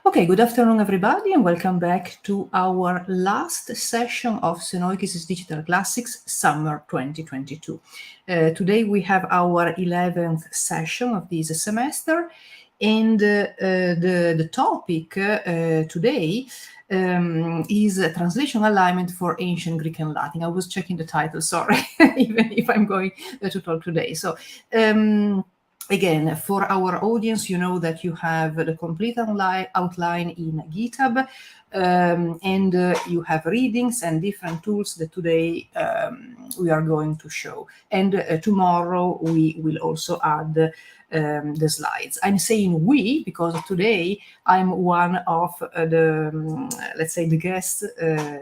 Okay, good afternoon, everybody, and welcome back to our last session of Sunoikis' Digital Classics Summer 2022. Today we have our 11th session of this semester, and the topic today is translation alignment for ancient Greek and Latin. I was checking the title, sorry, even if I'm going to talk today. So, again, for our audience, you know that you have the complete outline in GitHub, and you have readings and different tools that today we are going to show. And tomorrow we will also add the slides. I'm saying we because today I'm one of let's say, the guests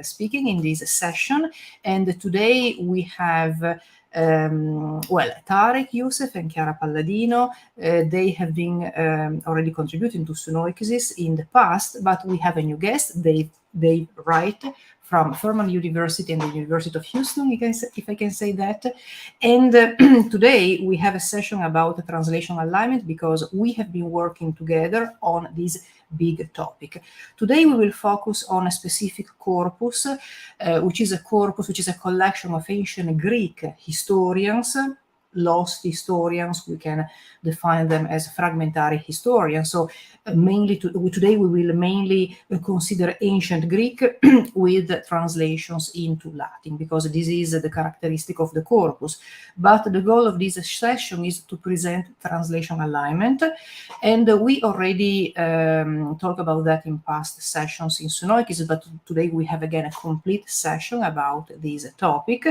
speaking in this session. And today we have Tariq, Yousef, and Chiara Palladino. They have been already contributing to Sunoikis in the past, but we have a new guest, Dave Wright, from Furman University and the University of Houston, if I can say that. And today we have a session about translation alignment because we have been working together on this big topic. Today we will focus on a specific corpus, which is a collection of ancient Greek historians, lost historians. We can define them as fragmentary historians. So today we will mainly consider ancient Greek with translations into Latin, because this is the characteristic of the corpus. But the goal of this session is to present translation alignment, and we already talked about that in past sessions in Sunoikis, but today we have again a complete session about this topic.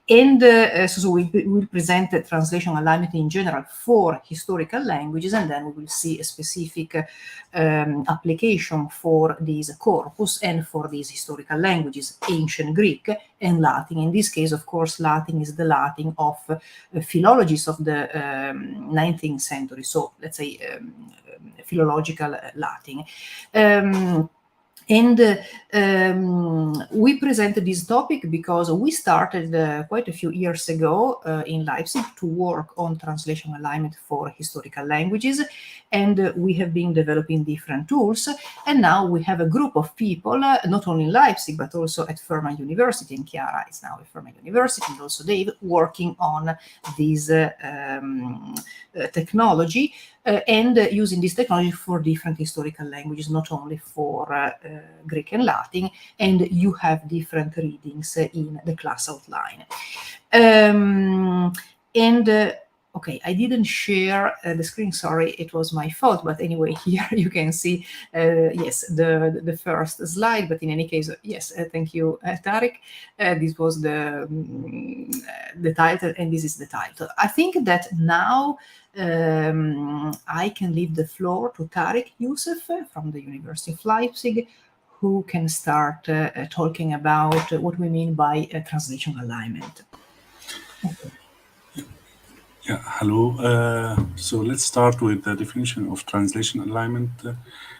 And so we will present the translation alignment in general for historical languages, and then we will see a specific application for this corpus and for these historical languages, ancient Greek and Latin. In this case, of course, Latin is the Latin of philologists of the 19th century, so let's say philological Latin. We presented this topic because we started quite a few years ago in Leipzig to work on translation alignment for historical languages, and we have been developing different tools. And now we have a group of people, not only in Leipzig, but also at Furman University, and Chiara is now at Furman University, and also Dave, working on this technology and using this technology for different historical languages, not only for Greek and Latin, and you have different readings in the class outline. Okay, I didn't share the screen, sorry, it was my fault, but anyway, here you can see, yes, the first slide, but in any case, yes, thank you, Tariq. This was the title, and this is the title. I think that now I can leave the floor to Tariq Yousef from the University of Leipzig, who can start talking about what we mean by translation alignment. Okay. Yeah, hello. So let's start with the definition of translation alignment.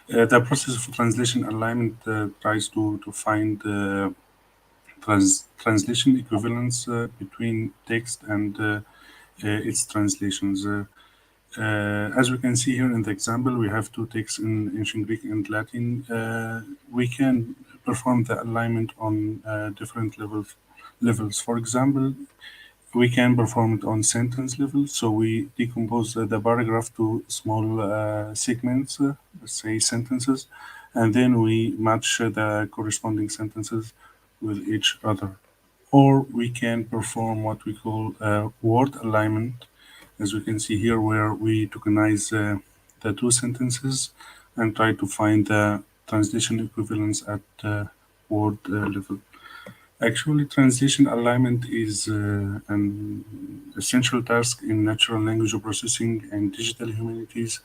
The process of translation alignment tries to find translation equivalence between text and its translations. As we can see here in the example, we have two texts in ancient Greek and Latin. We can perform the alignment on different levels. For example, we can perform it on sentence level. So we decompose the paragraph to small segments, let's say sentences, and then we match the corresponding sentences with each other. Or we can perform what we call word alignment, as we can see here, where we tokenize the two sentences and try to find the translation equivalence at word level. Actually, translation alignment is an essential task in natural language processing and digital humanities.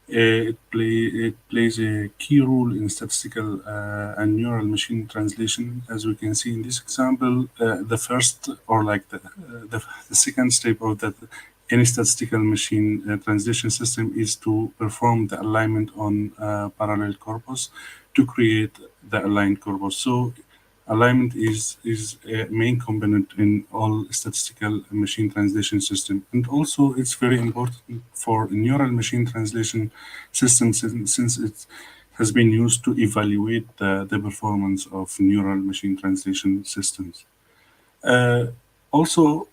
It plays a key role in statistical and neural machine translation. As we can see in this example, the first, or like the second step of that any statistical machine translation system is to perform the alignment on parallel corpus to create the aligned corpus. So alignment is a main component in all statistical machine translation system. And also it's very important for neural machine translation systems since it has been used to evaluate the performance of neural machine translation systems. Also,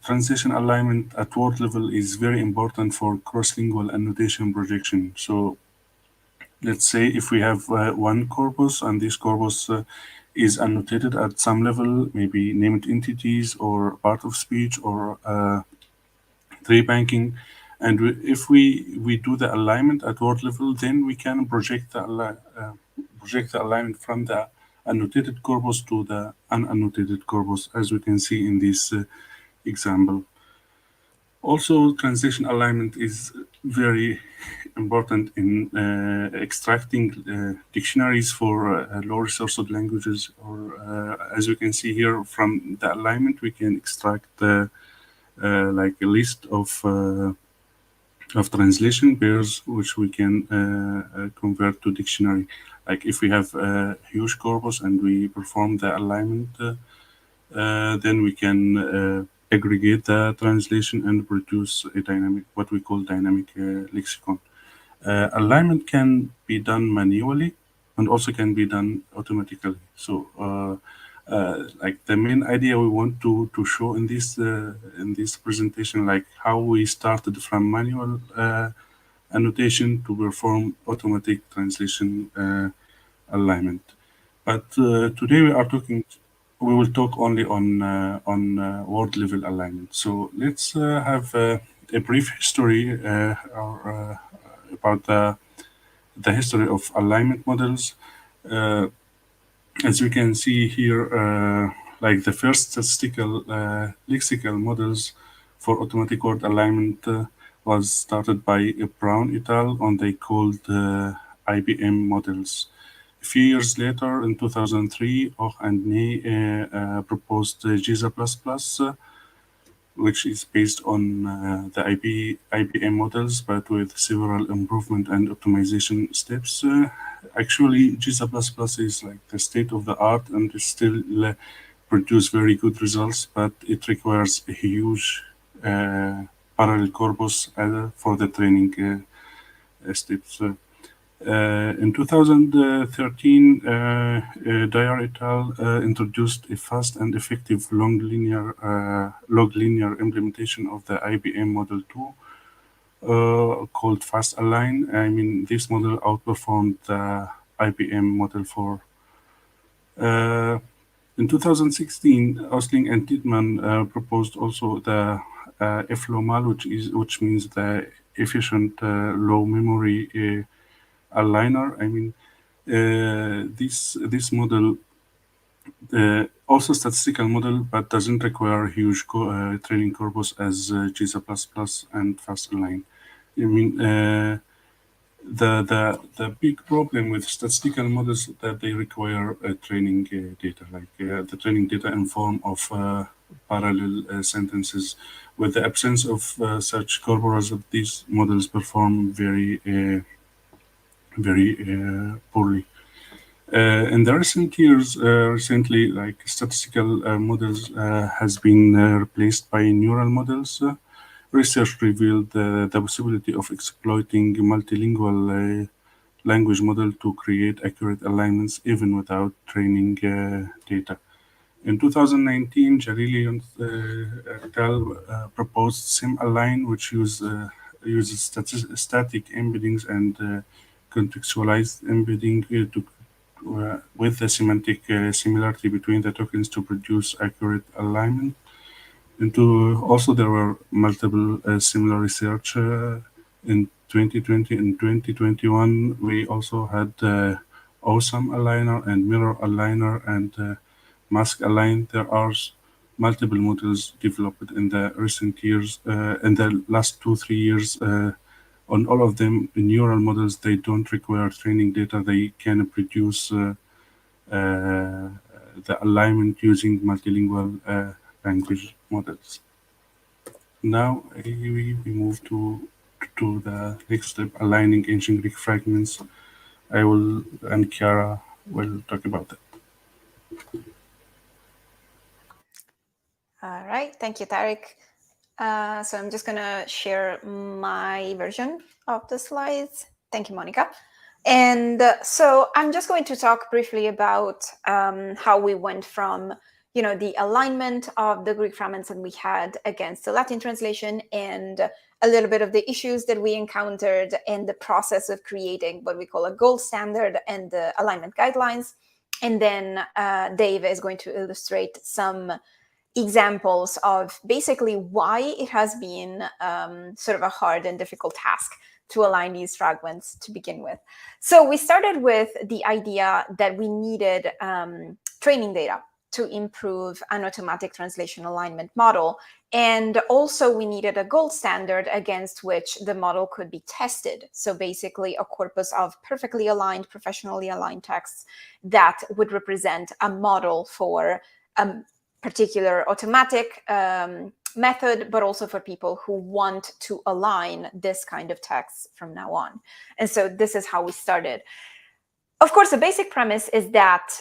translation alignment at word level is very important for cross-lingual annotation projection. So let's say if we have one corpus and this corpus is annotated at some level, maybe named entities or part of speech or tree banking, and if we do the alignment at word level, then we can project the alignment from the annotated corpus to the unannotated corpus, as we can see in this example. Also, translation alignment is very important in extracting dictionaries for low resourced languages, or as we can see here from the alignment, we can extract like a list of translation pairs, which we can convert to dictionary. Like if we have a huge corpus and we perform the alignment, then we can aggregate the translation and produce a dynamic, what we call dynamic lexicon. Alignment can be done manually and also can be done automatically. So like the main idea we want to show in this presentation, like how we started from manual annotation to perform automatic translation alignment. But today we will talk only on word level alignment. So let's have a brief history about the history of alignment models. As we can see here, like the first statistical lexical models for automatic word alignment was started by Brown et al. And they called IBM models. A few years later, in 2003, Och and Ney proposed GISA++, which is based on the IBM models, but with several improvement and optimization steps. Actually, GISA++ is like the state of the art and it still produce very good results, but it requires a huge parallel corpus for the training steps. In 2013, Dyer et al. Introduced a fast and effective log linear implementation of the IBM Model 2 called Fast Align. I mean, this model outperformed the IBM Model 4. In 2016, Osling and Tiedemann proposed also the FLOMAL, which means the efficient low memory aligner. I mean, this model also statistical model, but doesn't require huge training corpus as GISA++ and Fast Align. I mean, the big problem with statistical models is that they require training data, like the training data in form of parallel sentences. With the absence of such corpora, these models perform very poorly. In the recent years, recently, like statistical models has been replaced by neural models. Research revealed the possibility of exploiting multilingual language model to create accurate alignments even without training data. In 2019, Jalili et al. Proposed SimAlign, which uses static embeddings and contextualized embedding with the semantic similarity between the tokens to produce accurate alignment. And also there were multiple similar research in 2020 and 2021. We also had awesome aligner and mirror aligner and mask align. There are multiple models developed in the recent years, in the last 2-3 years. On all of them, neural models, they don't require training data. They can produce the alignment using multilingual language models. Now we move to the next step, aligning ancient Greek fragments. And Chiara will talk about that. All right, thank you, Tariq. So I'm just gonna share my version of the slides. Thank you, Monica. And so I'm just going to talk briefly about how we went from, the alignment of the Greek fragments that we had against the Latin translation, and a little bit of the issues that we encountered in the process of creating what we call a gold standard and the alignment guidelines. And then Dave is going to illustrate some examples of basically why it has been sort of a hard and difficult task to align these fragments to begin with. So we started with the idea that we needed training data to improve an automatic translation alignment model. And also we needed a gold standard against which the model could be tested. So basically a corpus of perfectly aligned, professionally aligned texts that would represent a model for particular automatic method, but also for people who want to align this kind of text from now on. And so this is how we started. Of course, the basic premise is that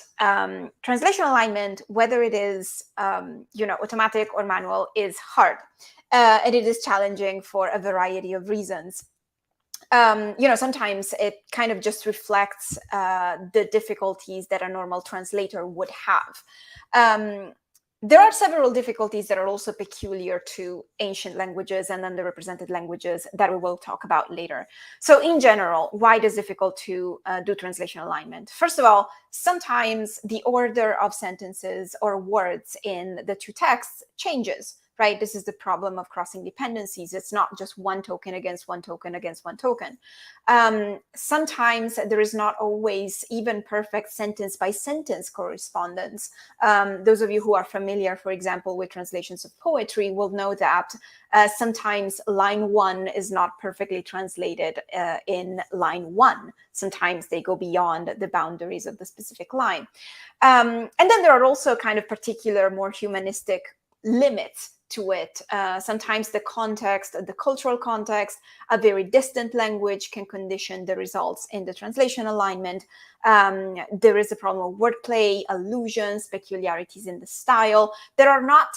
translation alignment, whether it is automatic or manual, is hard. And it is challenging for a variety of reasons. Sometimes it kind of just reflects the difficulties that a normal translator would have. There are several difficulties that are also peculiar to ancient languages and underrepresented languages that we will talk about later. So in general, why it is difficult to do translation alignment? First of all, sometimes the order of sentences or words in the two texts changes, right? This is the problem of crossing dependencies. It's not just one token against one token against one token. Sometimes there is not always even perfect sentence by sentence correspondence. Those of you who are familiar, for example, with translations of poetry will know that sometimes line 1 is not perfectly translated in line 1. Sometimes they go beyond the boundaries of the specific line. And then there are also kind of particular, more humanistic limits to it. Sometimes the context, the cultural context, a very distant language can condition the results in the translation alignment. There is a problem of wordplay, allusions, peculiarities in the style that are not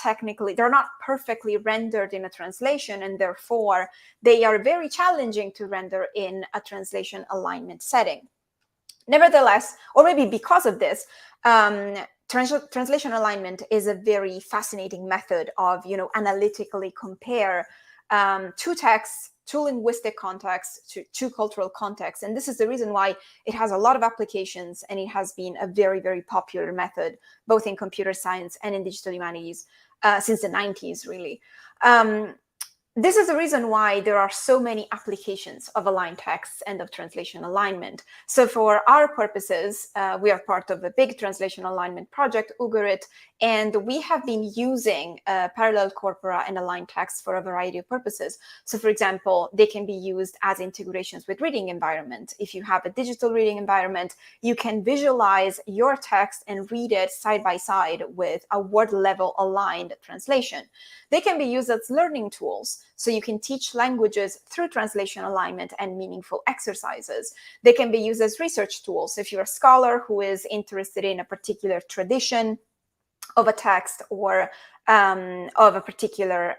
perfectly rendered in a translation, and therefore they are very challenging to render in a translation alignment setting. Nevertheless, or maybe because of this, translation alignment is a very fascinating method of, analytically compare two texts, two linguistic contexts, two cultural contexts. And this is the reason why it has a lot of applications, and it has been a very, very popular method, both in computer science and in digital humanities since the 90s, really. This is the reason why there are so many applications of aligned texts and of translation alignment. So for our purposes, we are part of a big translation alignment project, Ugarit, and we have been using parallel corpora and aligned texts for a variety of purposes. So for example, they can be used as integrations with reading environment. If you have a digital reading environment, you can visualize your text and read it side by side with a word level aligned translation. They can be used as learning tools. So you can teach languages through translation alignment and meaningful exercises. They can be used as research tools. If you're a scholar who is interested in a particular tradition of a text or of a particular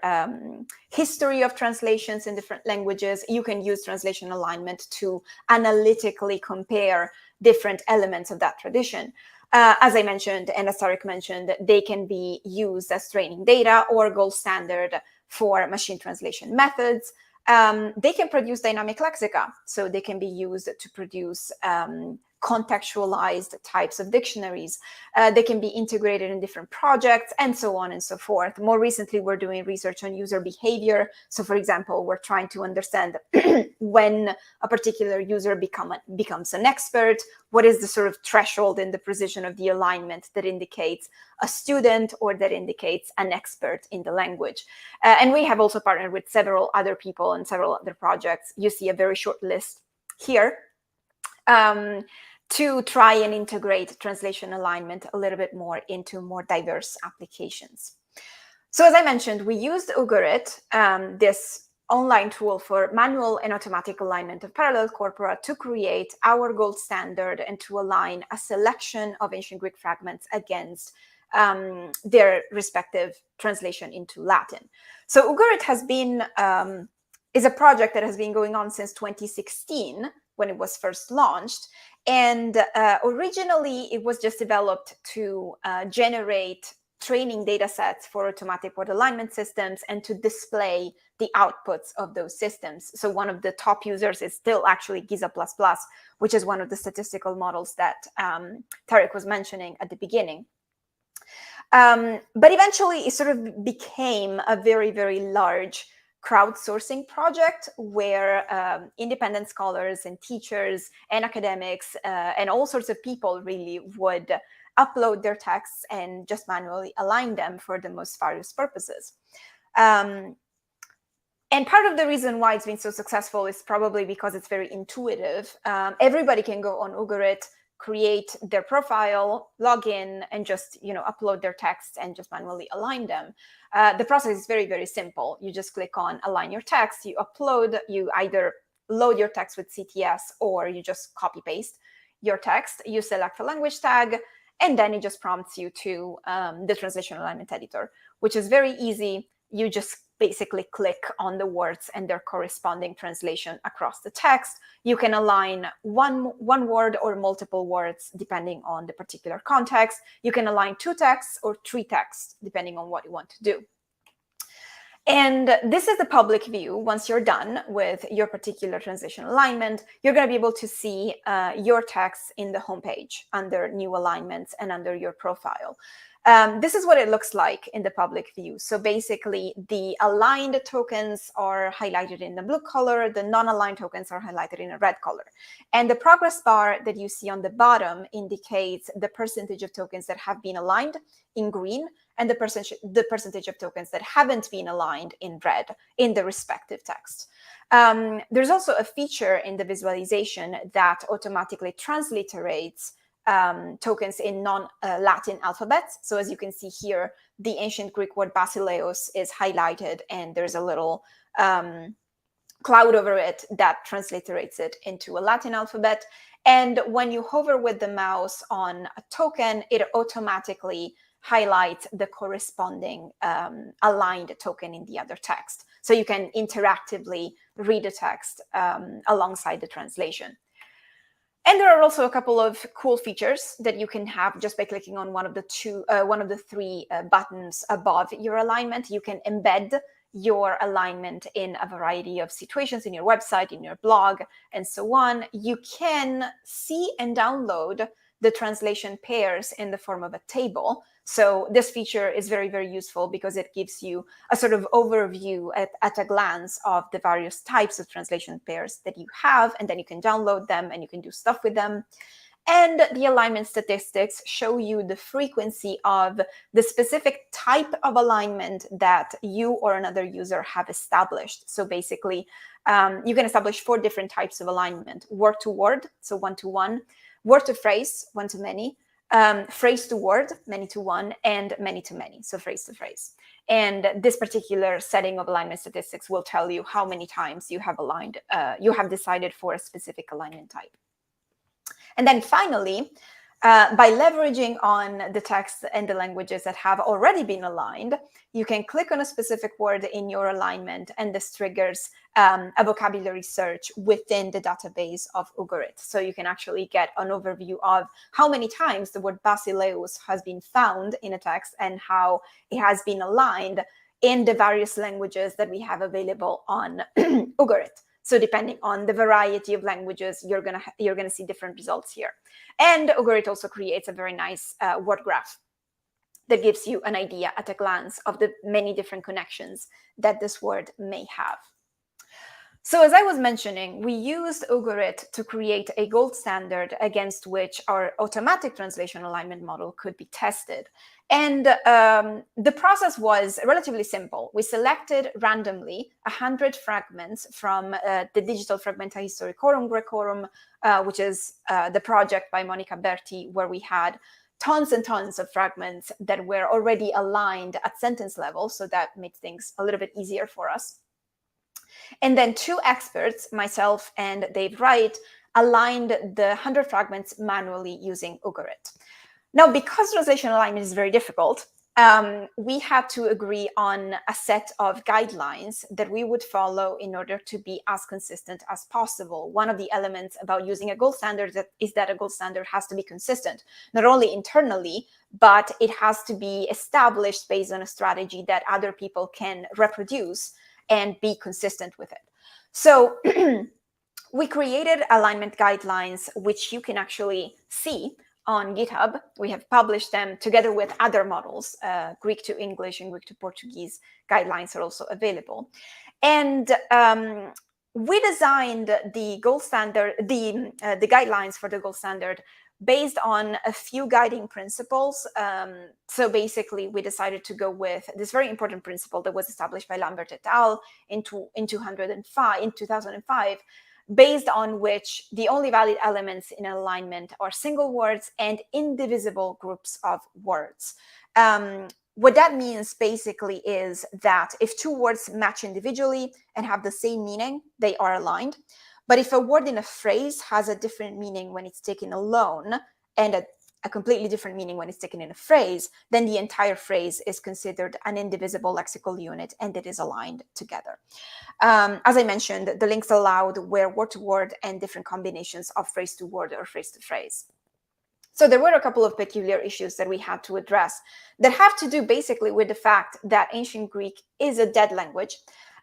history of translations in different languages, you can use translation alignment to analytically compare different elements of that tradition. As I mentioned, and as Tariq mentioned, they can be used as training data or gold standard for machine translation methods. They can produce dynamic lexica, so they can be used to produce contextualized types of dictionaries. They can be integrated in different projects, and so on and so forth. More recently, we're doing research on user behavior. So for example, we're trying to understand when a particular user becomes an expert, what is the sort of threshold in the precision of the alignment that indicates a student or that indicates an expert in the language. And we have also partnered with several other people and several other projects. You see a very short list here. To try and integrate translation alignment a little bit more into more diverse applications. So as I mentioned, we used Ugarit, this online tool for manual and automatic alignment of parallel corpora, to create our gold standard and to align a selection of ancient Greek fragments against their respective translation into Latin. So Ugarit has been is a project that has been going on since 2016. when it was first launched. And originally, it was just developed to generate training data sets for automatic word alignment systems and to display the outputs of those systems. So one of the top users is still actually Giza++, which is one of the statistical models that Tariq was mentioning at the beginning. But eventually, it sort of became a very, very large crowdsourcing project where independent scholars and teachers and academics and all sorts of people really would upload their texts and just manually align them for the most various purposes. And part of the reason why it's been so successful is probably because it's very intuitive. Everybody can go on Ugarit, create their profile, log in, and just upload their texts and just manually align them. The process is very, very simple. You just click on align your text, you upload, you either load your text with CTS or you just copy paste your text, you select a language tag, and then it just prompts you to the translation alignment editor, which is very easy. You just basically click on the words and their corresponding translation across the text. You can align one word or multiple words depending on the particular context. You can align 2 texts or 3 texts depending on what you want to do. And this is the public view. Once you're done with your particular translation alignment, you're going to be able to see your text in the homepage under new alignments and under your profile. This is what it looks like in the public view. So basically, the aligned tokens are highlighted in the blue color. The non-aligned tokens are highlighted in a red color. And the progress bar that you see on the bottom indicates the percentage of tokens that have been aligned in green and the percentage of tokens that haven't been aligned in red in the respective text. There's also a feature in the visualization that automatically transliterates tokens in non-Latin alphabets. So as you can see here, the ancient Greek word basileus is highlighted and there's a little cloud over it that transliterates it into a Latin alphabet. And when you hover with the mouse on a token, it automatically highlights the corresponding aligned token in the other text. So you can interactively read the text alongside the translation. And there are also a couple of cool features that you can have just by clicking on one of the 3 buttons above your alignment. You can embed your alignment in a variety of situations in your website, in your blog, and so on. You can see and download the translation pairs in the form of a table. So this feature is very, very useful because it gives you a sort of overview at a glance of the various types of translation pairs that you have, and then you can download them and you can do stuff with them. And the alignment statistics show you the frequency of the specific type of alignment that you or another user have established. So basically, you can establish 4 different types of alignment: word to word, so 1-to-1, word to phrase, 1-to-many, phrase to word, many to one, and many to many, so phrase to phrase. And this particular setting of alignment statistics will tell you how many times you have aligned, you have decided for a specific alignment type. And then finally, by leveraging on the text and the languages that have already been aligned, you can click on a specific word in your alignment, and this triggers a vocabulary search within the database of Ugarit. So you can actually get an overview of how many times the word basileus has been found in a text and how it has been aligned in the various languages that we have available on Ugarit. So depending on the variety of languages, you're gonna see different results here. And Ugarit also creates a very nice word graph that gives you an idea at a glance of the many different connections that this word may have. So as I was mentioning, we used Ugarit to create a gold standard against which our automatic translation alignment model could be tested. And the process was relatively simple. We selected randomly 100 fragments from the Digital Fragmenta Historicorum Grecorum, which is the project by Monica Berti, where we had tons and tons of fragments that were already aligned at sentence level. So that made things a little bit easier for us. And then 2 experts, myself and Dave Wright, aligned the 100 fragments manually using Ugarit. Now, because translation alignment is very difficult, we had to agree on a set of guidelines that we would follow in order to be as consistent as possible. One of the elements about using a gold standard is that a gold standard has to be consistent, not only internally, but it has to be established based on a strategy that other people can reproduce and be consistent with it. So we created alignment guidelines, which you can actually see on GitHub. We have published them together with other models. Greek to English and Greek to Portuguese guidelines are also available. And we designed the gold standard, the guidelines for the gold standard based on a few guiding principles. So basically, we decided to go with this very important principle that was established by Lambert et al. in 2005, based on which the only valid elements in alignment are single words and indivisible groups of words. What that means basically is that if two words match individually and have the same meaning, they are aligned. But if a word in a phrase has a different meaning when it's taken alone and a completely different meaning when it's taken in a phrase, then the entire phrase is considered an indivisible lexical unit and it is aligned together. As I mentioned, the links allowed were word to word and different combinations of phrase to word or phrase to phrase. So there were a couple of peculiar issues that we had to address that have to do basically with the fact that ancient Greek is a dead language.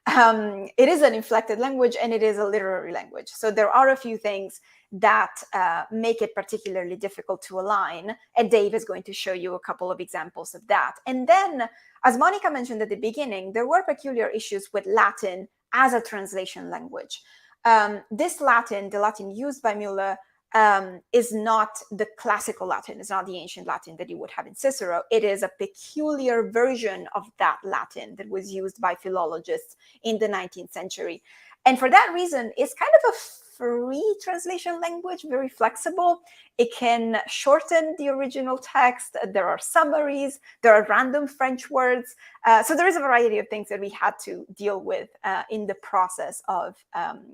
It is an inflected language and it is a literary language. So there are a few things that make it particularly difficult to align. And Dave is going to show you a couple of examples of that. And then, as Monica mentioned at the beginning, there were peculiar issues with Latin as a translation language. This Latin, the Latin used by Müller, is not the classical Latin. It's not the ancient Latin that you would have in Cicero. It is a peculiar version of that Latin that was used by philologists in the 19th century. And for that reason, it's kind of a free translation language, very flexible. It can shorten the original text. There are summaries. There are random French words. So there is a variety of things that we had to deal with in the process of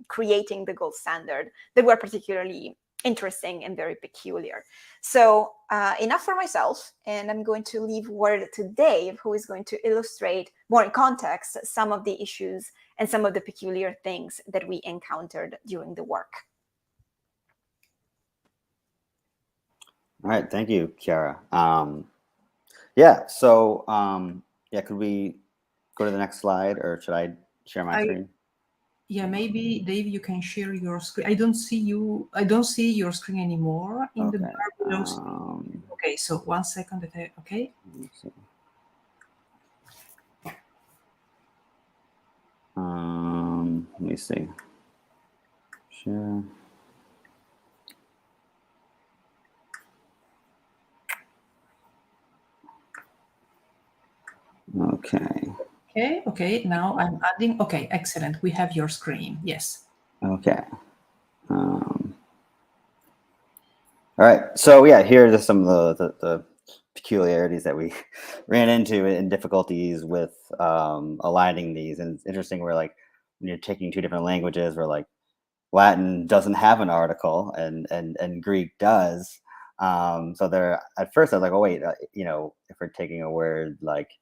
creating the gold standard that were particularly interesting and very peculiar. So enough for myself, and I'm going to leave word to Dave, who is going to illustrate more in context some of the issues and some of the peculiar things that we encountered during the work. All right, thank you, Chiara. Yeah, so yeah, could we go to the next slide, or should I share my screen? Yeah, maybe Dave, you can share your screen. I don't see you. I don't see your screen anymore in the bar below. Okay, so 1 second. Okay. Let me see. Share. Okay. Okay. Now I'm adding. Okay, excellent. We have your screen. Yes. Okay. All right. So yeah, here are some of the peculiarities that we ran into and difficulties with aligning these. And it's interesting, where like when you're taking two different languages, where like Latin doesn't have an article and Greek does. So there, at first I was like, oh wait, if we're taking a word like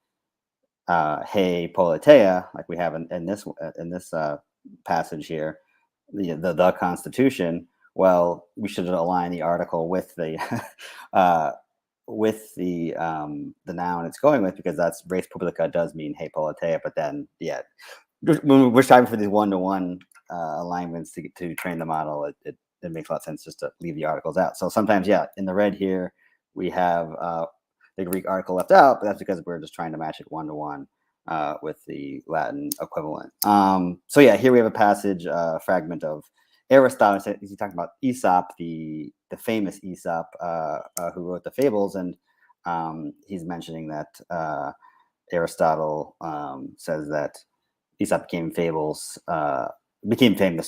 hey politeia, like we have in this passage here, the Constitution, well, we should align the article with the noun it's going with, because that's res publica does mean hey politeia. But then yeah, when we're striving for these one-to-one alignments to train the model, it makes a lot of sense just to leave the articles out. So sometimes, yeah, in the red here we have the Greek article left out, but that's because we're just trying to match it one-to-one with the Latin equivalent. So yeah, here we have a passage, fragment of Aristotle. He's talking about Aesop, the famous Aesop, who wrote the fables, and he's mentioning that Aristotle says that Aesop became famous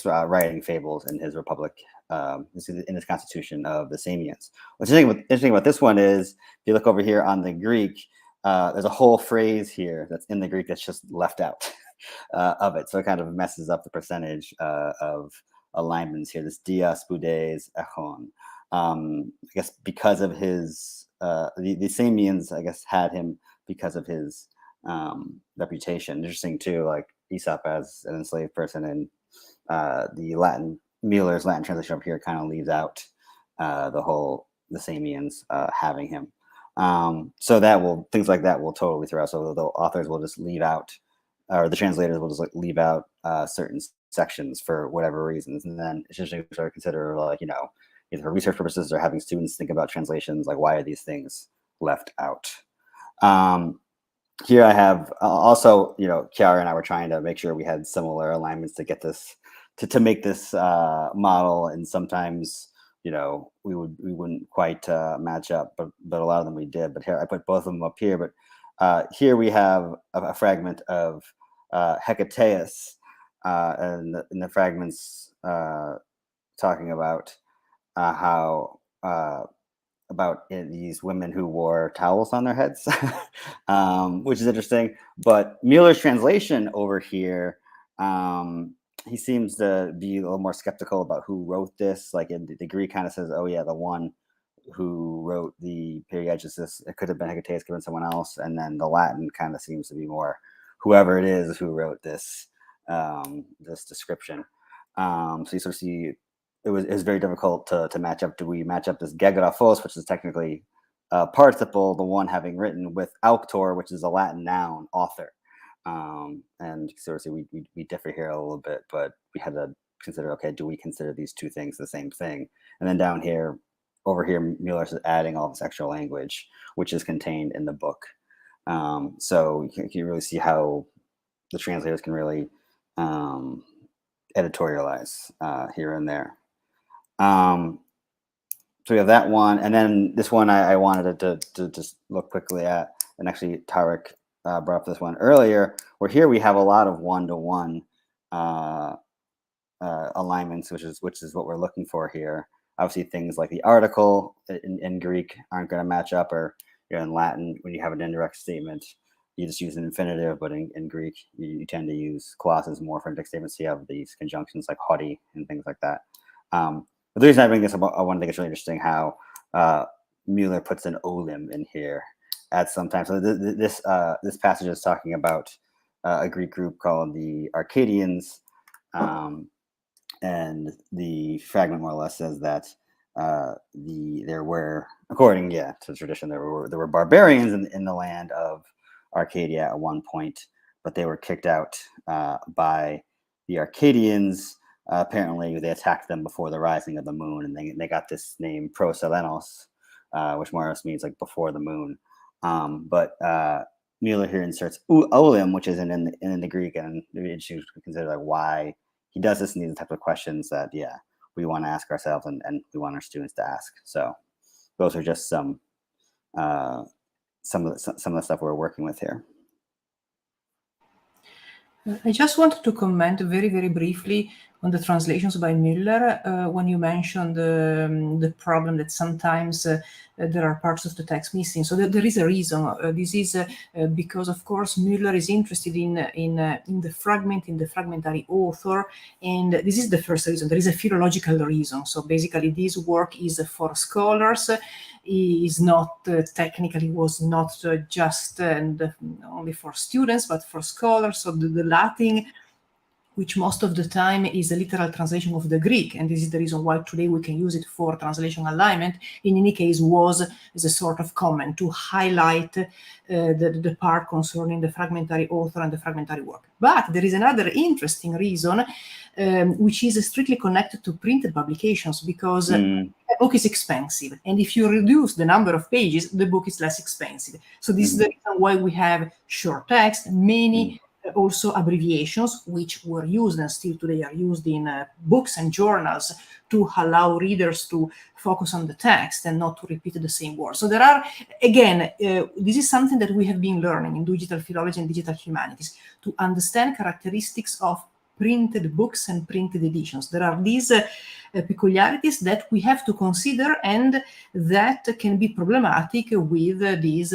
writing fables in his Republic, in his Constitution of the Samians. What's interesting about this one is, if you look over here on the Greek, there's a whole phrase here that's in the Greek that's just left out of it. So it kind of messes up the percentage of alignments here. This dia spudes echon. I guess because of his, the Samians, I guess, had him because of his reputation. Interesting too, like Aesop as an enslaved person, and Mueller's Latin translation up here kind of leaves out the Samians having him. So things like that will totally throw out. So the authors will just leave out, or the translators will just like leave out certain sections for whatever reasons, and then it's just sort of consider, like, either for research purposes or having students think about translations, like why are these things left out. Here I have also, Chiara and I were trying to make sure we had similar alignments to get this to make this model, and sometimes we wouldn't quite match up, but a lot of them we did. But here I put both of them up here. But here we have a fragment of Hecataeus, and the fragments talking about how about these women who wore towels on their heads, which is interesting. But Mueller's translation over here, he seems to be a little more skeptical about who wrote this. Like in the Greek kind of says, oh yeah, the one who wrote the Periegesis, it could have been Hecataeus, could have been someone else. And then the Latin kind of seems to be more whoever it is who wrote this this description. So you sort of see it was very difficult to match up. Do we match up this gegraphos, which is technically a participle, the one having written, with auctor, which is a Latin noun, author? And sort of see we differ here a little bit, but we had to consider, okay, do we consider these two things the same thing? And then down here, over here, Mueller's adding all this extra language, which is contained in the book. So you can really see how the translators can really editorialize here and there. So we have that one, and then this one I wanted to just look quickly at, and actually Tariq brought up this one earlier, where here we have a lot of one-to-one alignments, which is what we're looking for here. Obviously, things like the article in Greek aren't going to match up, or in Latin, when you have an indirect statement, you just use an infinitive, but in Greek, you tend to use clauses more for indirect statements. So you have these conjunctions like hoti and things like that. But the reason I bring this up, I want to think it's really interesting how Mueller puts an olim in here at some time. So this passage is talking about a Greek group called the Arcadians, and the fragment more or less says that there were, according to tradition, there were barbarians in the land of Arcadia at one point, but they were kicked out by the Arcadians. Apparently, they attacked them before the rising of the moon, and they got this name Proselenos, which more or less means like before the moon. But Mueller here inserts olim, which isn't in the Greek, and maybe it should consider like why he does this, and these types of questions that we want to ask ourselves, and we want our students to ask. So those are just some of the stuff we're working with here. I just wanted to comment very, very briefly on the translations by Mueller. When you mentioned the problem that sometimes there are parts of the text missing. So there is a reason. This is because, of course, Mueller is interested in the fragment, in the fragmentary author, and this is the first reason. There is a philological reason. So basically, this work is for scholars. Is not technically, was not just and only for students, but for scholars. So the Latin, which most of the time is a literal translation of the Greek, and this is the reason why today we can use it for translation alignment, in any case was as a sort of comment to highlight the part concerning the fragmentary author and the fragmentary work. But there is another interesting reason, which is strictly connected to printed publications, because a book is expensive, and if you reduce the number of pages, the book is less expensive. So this is the reason why we have short text, many also abbreviations, which were used and still today are used in books and journals to allow readers to focus on the text and not to repeat the same words. So there are, again, this is something that we have been learning in digital philology and digital humanities, to understand characteristics of printed books and printed editions. There are these peculiarities that we have to consider, and that can be problematic with these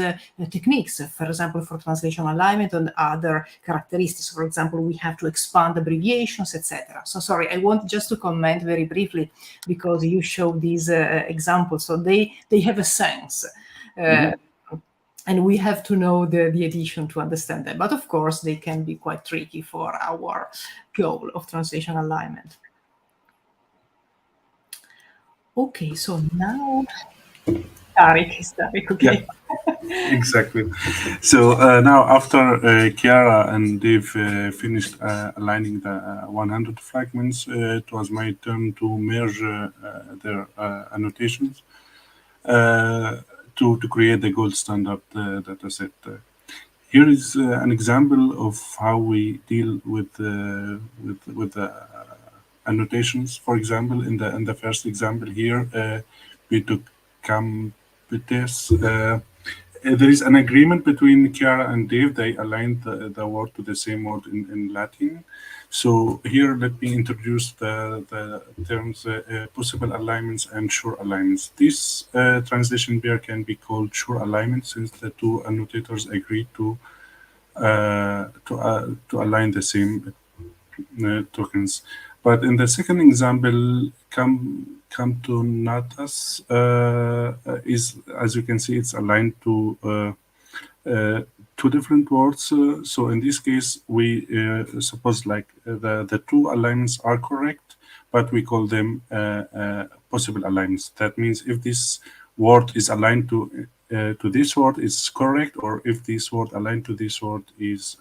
techniques. For example, for translation alignment and other characteristics. For example, we have to expand abbreviations, etc. So sorry, I want just to comment very briefly, because you showed these examples. So they have a sense. and we have to know the edition to understand them. But of course, they can be quite tricky for our goal of translation alignment. Okay, so now Tariq is Tariq, okay? Exactly. So now, after Chiara and Dave finished aligning the 100 fragments, it was my turn to merge their annotations to create the gold standard data set. Here is an example of how we deal with the annotations. For example, in the first example here, we took Campetes. There is an agreement between Chiara and Dave. They aligned the word to the same word in Latin. So here, let me introduce the terms possible alignments and sure alignments. This translation pair can be called sure alignment since the two annotators agreed to align the same tokens. But in the second example, Cantonatas is, as you can see, it's aligned to two different words. So in this case, we suppose like the two alignments are correct, but we call them possible alignments. That means if this word is aligned to this word is correct, or if this word aligned to this word is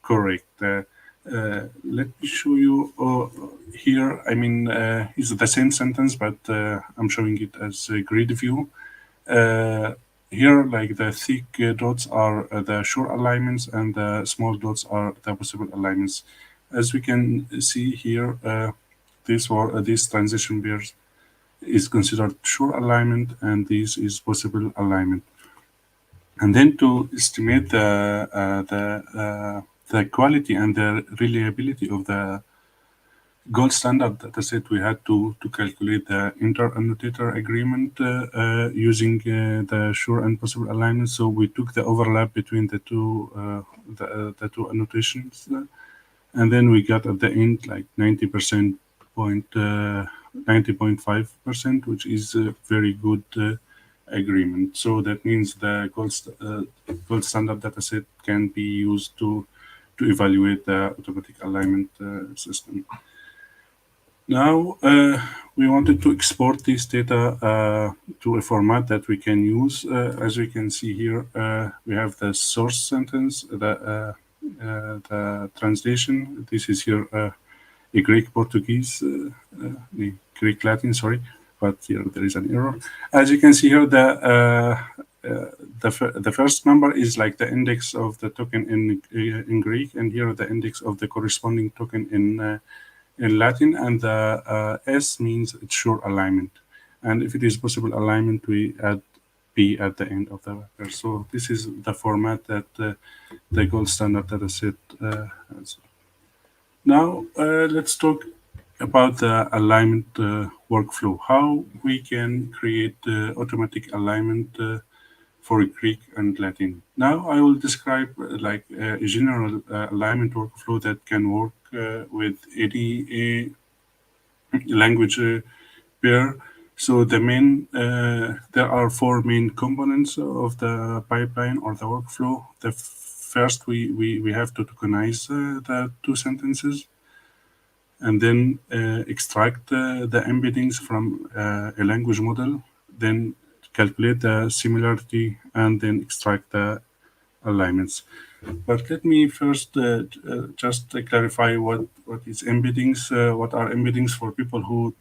correct. Let me show you here. I mean, it's the same sentence, but I'm showing it as a grid view. Here, like the thick dots are the sure alignments, and the small dots are the possible alignments. As we can see here, this transition pairs is considered sure alignment, and this is possible alignment. And then to estimate the quality and the reliability of the gold standard dataset, we had to calculate the inter-annotator agreement using the sure and possible alignment. So we took the overlap between the two annotations, and then we got at the end like 90.5%, which is a very good agreement. So that means the gold standard dataset can be used to evaluate the automatic alignment system. Now, we wanted to export this data to a format that we can use. As we can see here, we have the source sentence, the translation. This is here a Greek Portuguese, Greek Latin, sorry, but here there is an error. As you can see here, the first number is like the index of the token in Greek, and here the index of the corresponding token in Latin, and the S means it's sure alignment. And if it is possible alignment, we add P at the end of the vector. So this is the format that the gold standard dataset has. Now let's talk about the alignment workflow, how we can create automatic alignment for Greek and Latin. Now I will describe like a general alignment workflow that can work with any language pair. So the main, there are four main components of the pipeline or the workflow. The first, we have to tokenize the two sentences, and then extract the embeddings from a language model, then calculate the similarity, and then extract the alignments. But let me first just clarify what is embeddings. What are embeddings for people who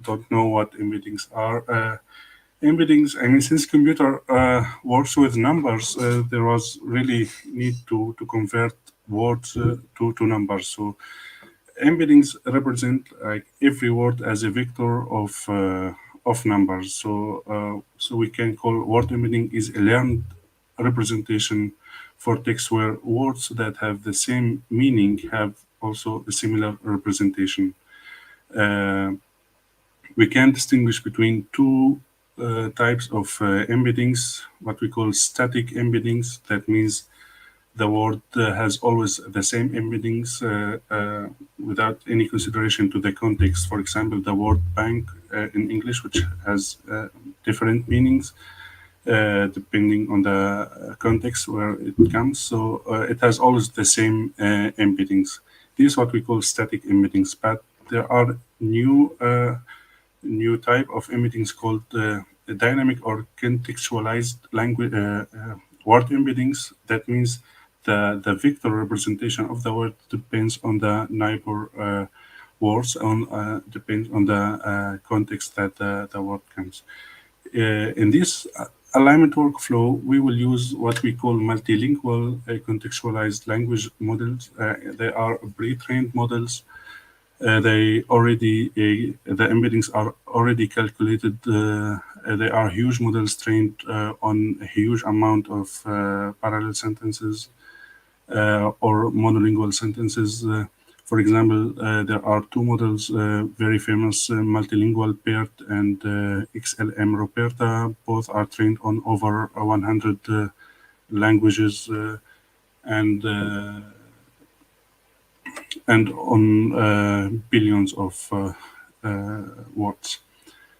don't know what embeddings are? Embeddings, I mean, since computer works with numbers, there was really need to convert words to numbers. So embeddings represent like every word as a vector of numbers. So we can call word embedding is a learned representation for text where words that have the same meaning have also a similar representation. We can distinguish between two types of embeddings, what we call static embeddings. That means the word has always the same embeddings without any consideration to the context. For example, the word bank in English, which has different meanings depending on the context where it comes. So it has always the same embeddings. This is what we call static embeddings, but there are new type of embeddings called dynamic or contextualized language word embeddings. That means the vector representation of the word depends on the neighbor words, depends on the context that the word comes. In this alignment workflow, we will use what we call multilingual contextualized language models. They are pre-trained models. They already the embeddings are already calculated. They are huge models trained on a huge amount of parallel sentences or monolingual sentences. For example, there are two models very famous, multilingual PERT and XLM Roberta. Both are trained on over 100 languages and on billions of words.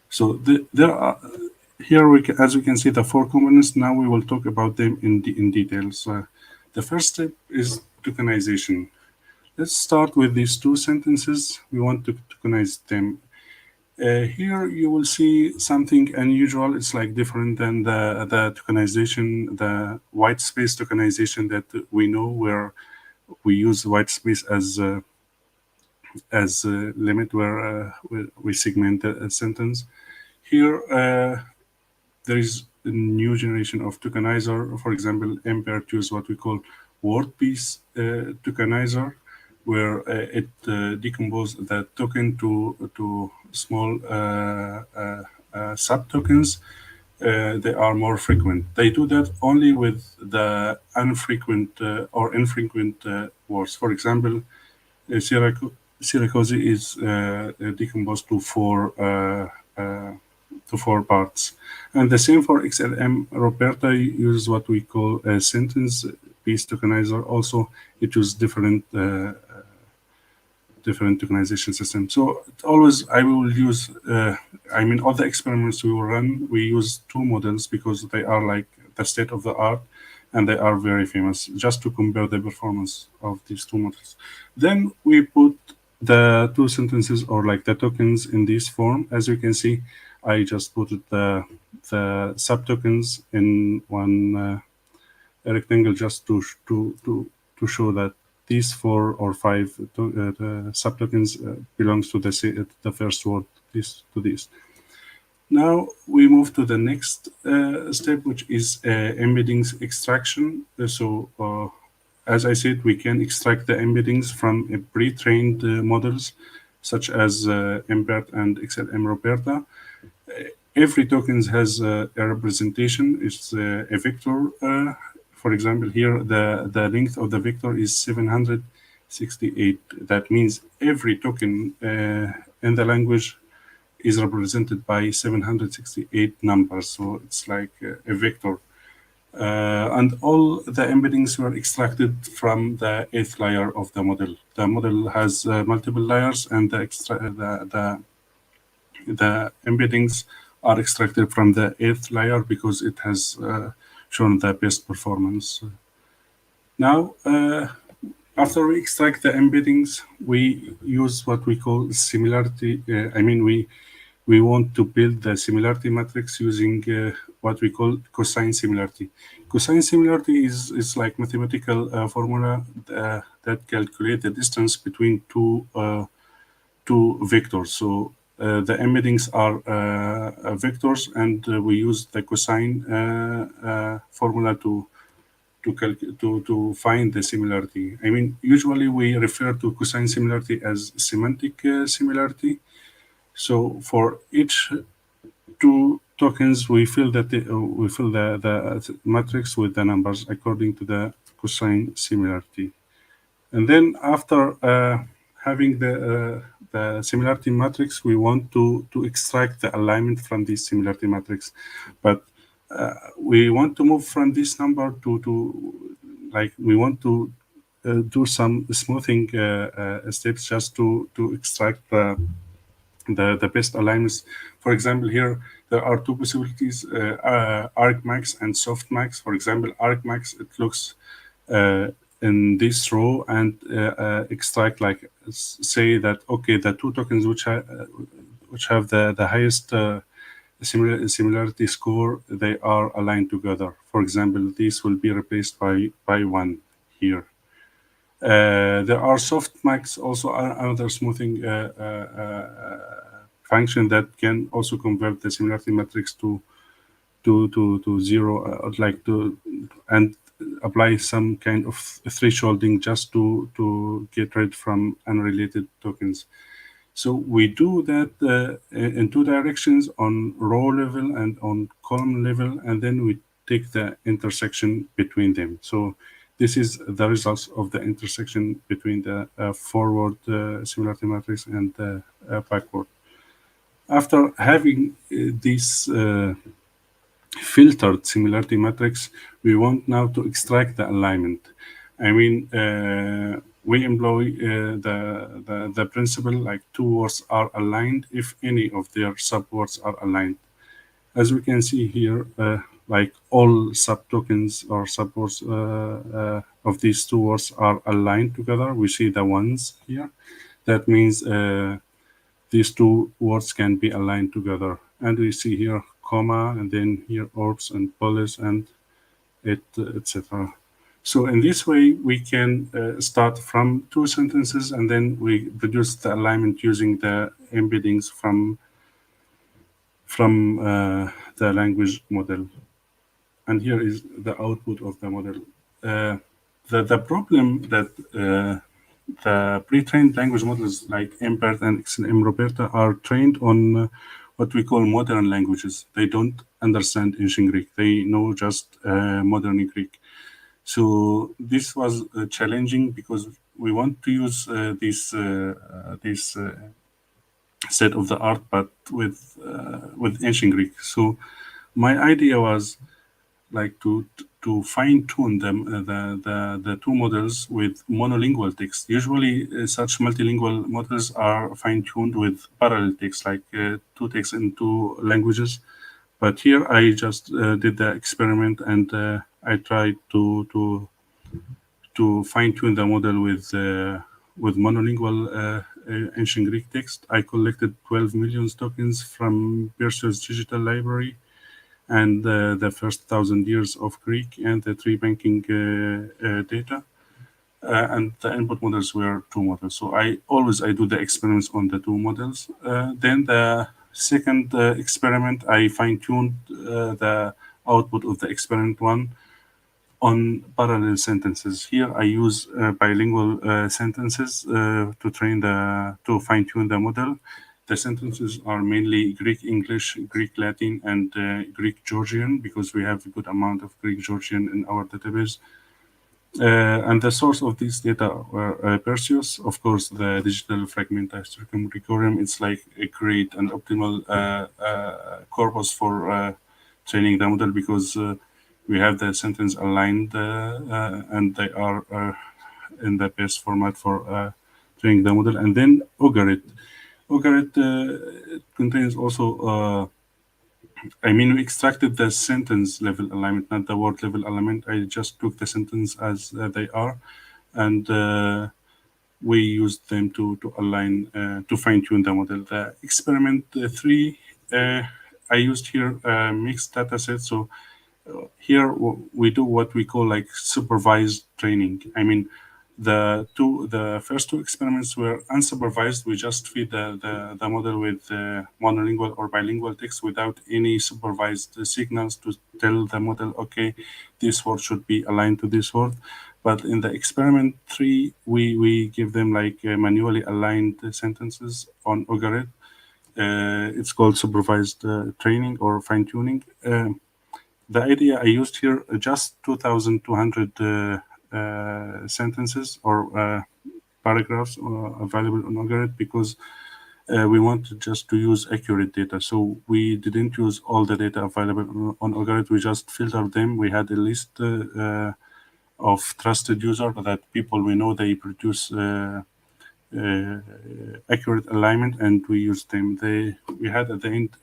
So there are here as we can see the four components. Now we will talk about them in details. The first step is tokenization. Let's start with these two sentences. We want to tokenize them. Here you will see something unusual. It's like different than the tokenization, the white space tokenization that we know, where we use white space as a limit where we segment a sentence. Here there is a new generation of tokenizer. For example, MPERT use what we call word piece tokenizer, where it decomposes the token to small sub-tokens. They are more frequent. They do that only with the infrequent words. For example, Siracusa is decomposed to four parts. And the same for XLM. Roberta uses what we call a sentence piece tokenizer. Also, it uses different tokenization system. So always I will use, all the experiments we will run, we use two models because they are like the state of the art and they are very famous, just to compare the performance of these two models. Then we put the two sentences or like the tokens in this form. As you can see, I just put the sub-tokens in one rectangle just to show that these 4 or 5 sub-tokens belongs to the first word, this. Now we move to the next step, which is embeddings extraction. So as I said, we can extract the embeddings from pre-trained models such as MPERT and XLM Roberta. Every token has a representation. It's a vector. For example, here the length of the vector is 768. That means every token in the language is represented by 768 numbers. So it's like a vector. And all the embeddings were extracted from the 8th layer of the model. The model has multiple layers, and the embeddings are extracted from the 8th layer because it has shown the best performance. Now, after we extract the embeddings, we use what we call similarity. We want to build the similarity matrix using what we call cosine similarity. Cosine similarity is like mathematical formula that calculate the distance between two vectors. So the embeddings are vectors, and we use the cosine formula to find the similarity. Usually we refer to cosine similarity as semantic similarity. So for each two tokens, we fill the matrix with the numbers according to the cosine similarity. And then after having the similarity matrix, we want to extract the alignment from this similarity matrix. But we want to move from this number we want to do some smoothing steps just to extract the best alignments. For example, here there are two possibilities: argmax and softmax. For example, argmax, it looks in this row and extract, like, say that okay, the two tokens which have the highest similarity score, they are aligned together. For example, this will be replaced by 1 here. There are softmax, also another smoothing function that can also convert the similarity matrix to zero, and apply some kind of thresholding just to get rid from unrelated tokens. So we do that in two directions, on row level and on column level, and then we take the intersection between them. So this is the results of the intersection between the forward similarity matrix and the backward. After having this filtered similarity matrix, we want now to extract the alignment. I mean, we employ the principle like two words are aligned if any of their subwords are aligned. As we can see here, like all subtokens or subwords of these two words are aligned together. We see the ones here. That means these two words can be aligned together. And we see here comma, and then here orbs and polish and etc. So in this way, we can start from two sentences, and then we produce the alignment using the embeddings from the language model. And here is the output of the model. The problem that the pre-trained language models like MBERT and XMRoberta are trained on what we call modern languages. They don't understand ancient Greek. They know just modern Greek. So this was challenging because we want to use this state of the art, but with ancient Greek. So my idea was like to fine tune them the two models with monolingual text. Usually, such multilingual models are fine tuned with parallel text, like two texts in two languages. But here I just did the experiment, and I tried to fine tune the model with monolingual ancient Greek text. I collected 12 million tokens from Perseus Digital Library, and the first 1,000 years of Greek, and the tree banking data. And the input models were two models. So I do the experiments on the two models. Then the second experiment, I fine-tuned the output of the experiment one on parallel sentences. Here I use bilingual sentences to fine-tune the model. The sentences are mainly Greek English, Greek Latin, and Greek Georgian, because we have a good amount of Greek Georgian in our database. And the source of these data were Perseus. Of course, the digital fragmentized requiem, it's like a great and optimal corpus for training the model, because we have the sentence aligned and they are in the best format for training the model. And then Ugarit. Ugarit contains also, we extracted the sentence level alignment, not the word level alignment. I just took the sentence as they are, and we used them to align, to fine tune the model. The experiment 3, I used here a mixed data set. So here we do what we call like supervised training. The first two experiments were unsupervised. We just feed the model with monolingual or bilingual text without any supervised signals to tell the model, okay, this word should be aligned to this word. But in the experiment 3, we give them like manually aligned sentences on Ugarit. It's called supervised training or fine tuning. The idea I used here, just 2,200 sentences or paragraphs available on Ugarit, because we wanted just to use accurate data. So we didn't use all the data available on Ugarit. We just filtered them. We had a list of trusted users, that people we know they produce accurate alignment, and we used them. We had at the end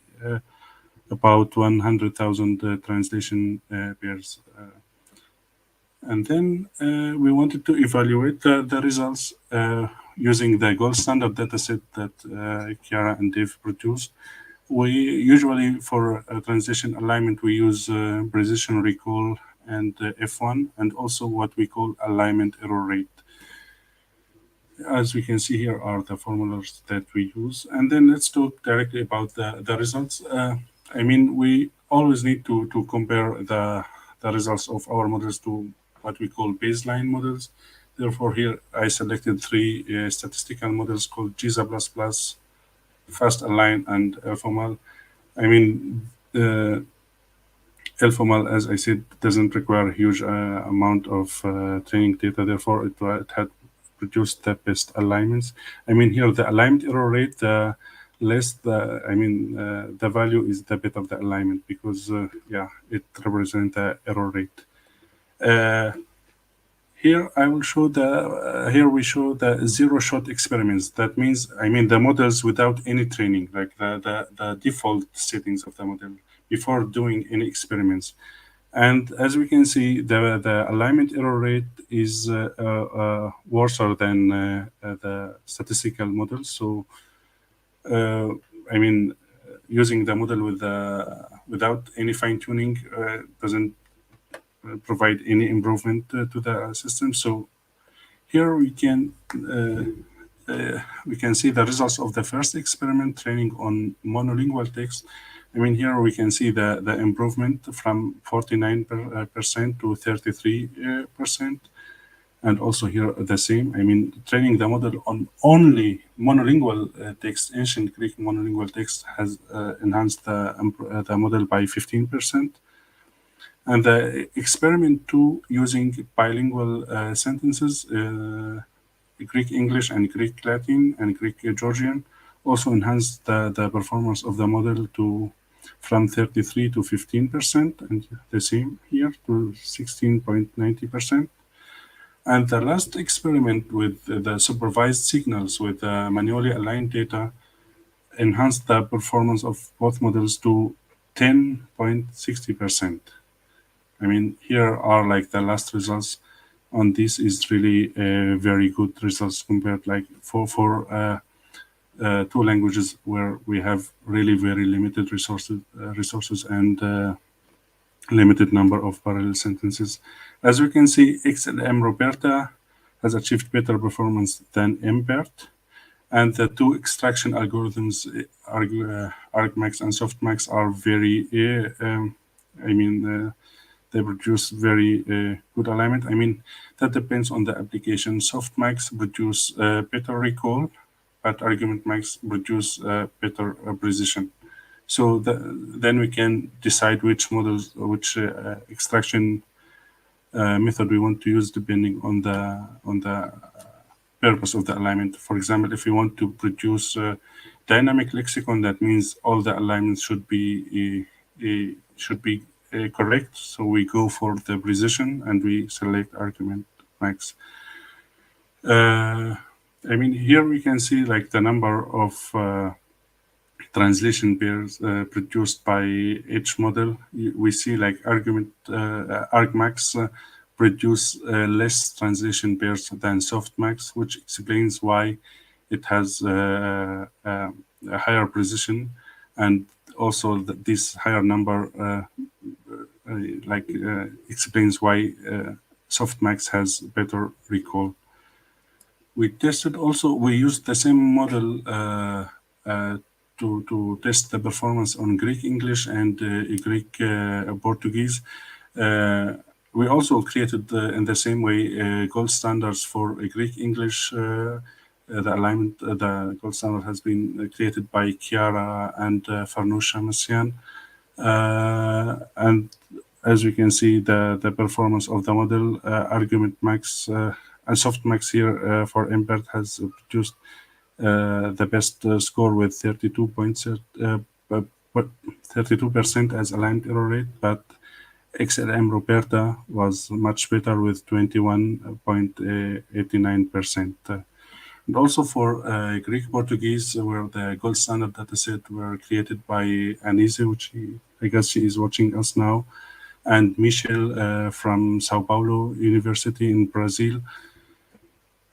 about 100,000 translation pairs. And then we wanted to evaluate the results using the gold standard dataset that Chiara and Dave produced. We usually, for translation alignment, we use precision recall and F1, and also what we call alignment error rate. As we can see here are the formulas that we use. And then let's talk directly about the results. I mean, we always need to compare the results of our models to what we call baseline models. Therefore, here I selected 3 statistical models called GISA++, Fast Align, and Elfomal. I mean, Elfomal, as I said, doesn't require a huge amount of training data. Therefore, it had produced the best alignments. I mean, here the alignment error rate, the less the value is, the better the alignment, because it represents the error rate. Here I will show here we show the zero-shot experiments. That means, I mean, the models without any training, like the default settings of the model before doing any experiments. And as we can see, the alignment error rate is worse than the statistical model. So, I mean, using the model without any fine-tuning doesn't provide any improvement to the system. So here we can see the results of the first experiment training on monolingual text. I mean, here we can see the improvement from 49% to 33%. And also here the same. I mean, training the model on only monolingual text, ancient Greek monolingual text, has enhanced the model by 15%. And the experiment 2 using bilingual sentences, Greek English and Greek Latin and Greek Georgian, also enhanced the performance of the model from 33 to 15%, and the same here to 16.90%. And the last experiment with the supervised signals with manually aligned data enhanced the performance of both models to 10.60%. I mean, here are like the last results on this is really very good results compared like for 2 languages where we have really very limited resources and limited number of parallel sentences. As we can see, XLM Roberta has achieved better performance than MBERT, and the 2 extraction algorithms, argmax and softmax, are very, they produce very good alignment. I mean, that depends on the application. Softmax produce better recall, but argumentmax produce better precision. So then we can decide which models, which extraction method we want to use depending on the purpose of the alignment. For example, if we want to produce dynamic lexicon, that means all the alignments should be correct. So we go for the precision and we select argument max. I mean, here we can see like the number of translation pairs produced by each model. We see like argmax produce less translation pairs than softmax, which explains why it has a higher precision, and also this higher number explains why softmax has better recall. We tested also, we used the same model to test the performance on Greek English and Greek Portuguese. We also created in the same way gold standards for Greek English. The alignment, the gold standard has been created by Chiara and Farnoosh Shamasian. And as we can see, the performance of the model, argument max and softmax here for MBERT has produced the best score with 32% as aligned error rate, but XLM Roberta was much better with 21.89%. And also for Greek Portuguese, where the gold standard dataset were created by Anise, which I guess she is watching us now, and Michel from Sao Paulo University in Brazil.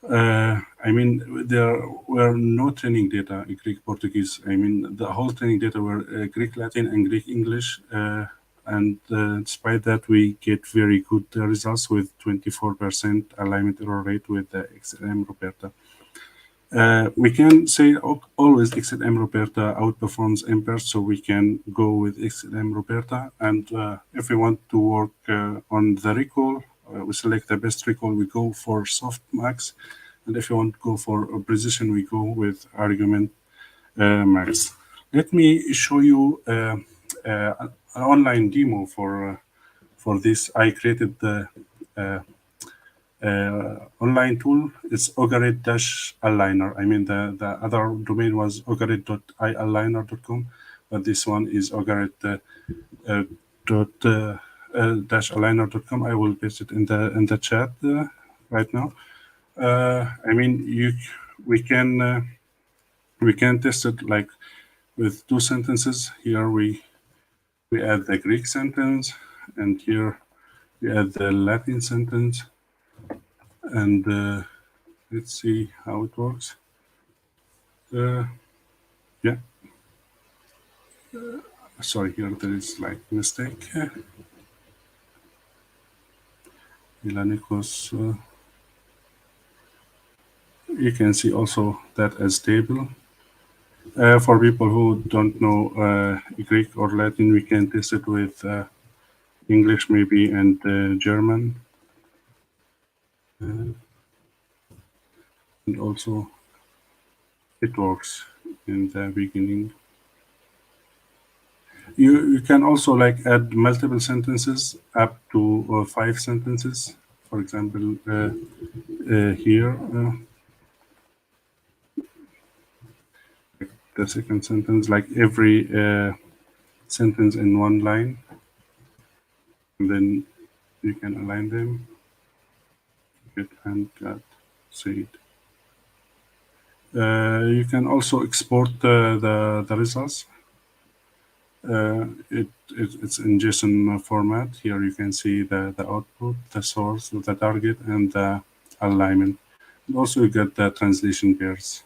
I mean, there were no training data in Greek Portuguese. I mean, the whole training data were Greek Latin and Greek English. And despite that, we get very good results with 24% alignment error rate with the XLM Roberta. We can say always XLM Roberta outperforms MPERS, so we can go with XLM Roberta. And if we want to work on the recall, we select the best recall, we go for softmax. And if you want to go for precision, we go with argument max. Let me show you an online demo for this. I created the online tool. It's Ogaret-aligner. I mean, the other domain was ogaret.ialigner.com, but this one is ogaret-aligner.com. I will paste it in the chat right now. I mean, we can test it like with two sentences. Here we add the Greek sentence, and here we add the Latin sentence. And let's see how it works. Yeah. Sorry, here there is like mistake. Ilanikos. You can see also that as table. For people who don't know Greek or Latin, we can test it with English maybe and German. And also it works in the beginning. You can also like add multiple sentences up to 5 sentences. For example, here, the second sentence, like every sentence in one line, and then you can align them. Get and got seed. You can also export the results. It's in JSON format. Here you can see the output, the source, the target, and the alignment. And also you get the translation pairs.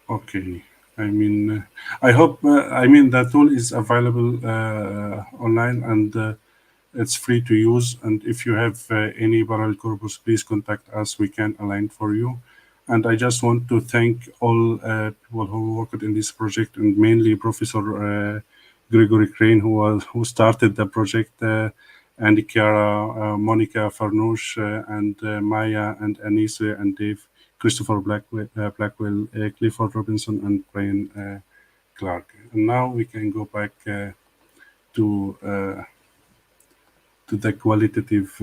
Okay. I mean, I hope, I mean, the tool is available online, and it's free to use. And if you have any parallel corpus, please contact us. We can align for you. And I just want to thank all people who worked in this project, and mainly Professor Gregory Crane, who started the project, and Chiara, Monica Farnouche, and Maya, and Anise, and Dave, Christopher Blackwell, Clifford Robinson, and Brian Clark. And now we can go back to the qualitative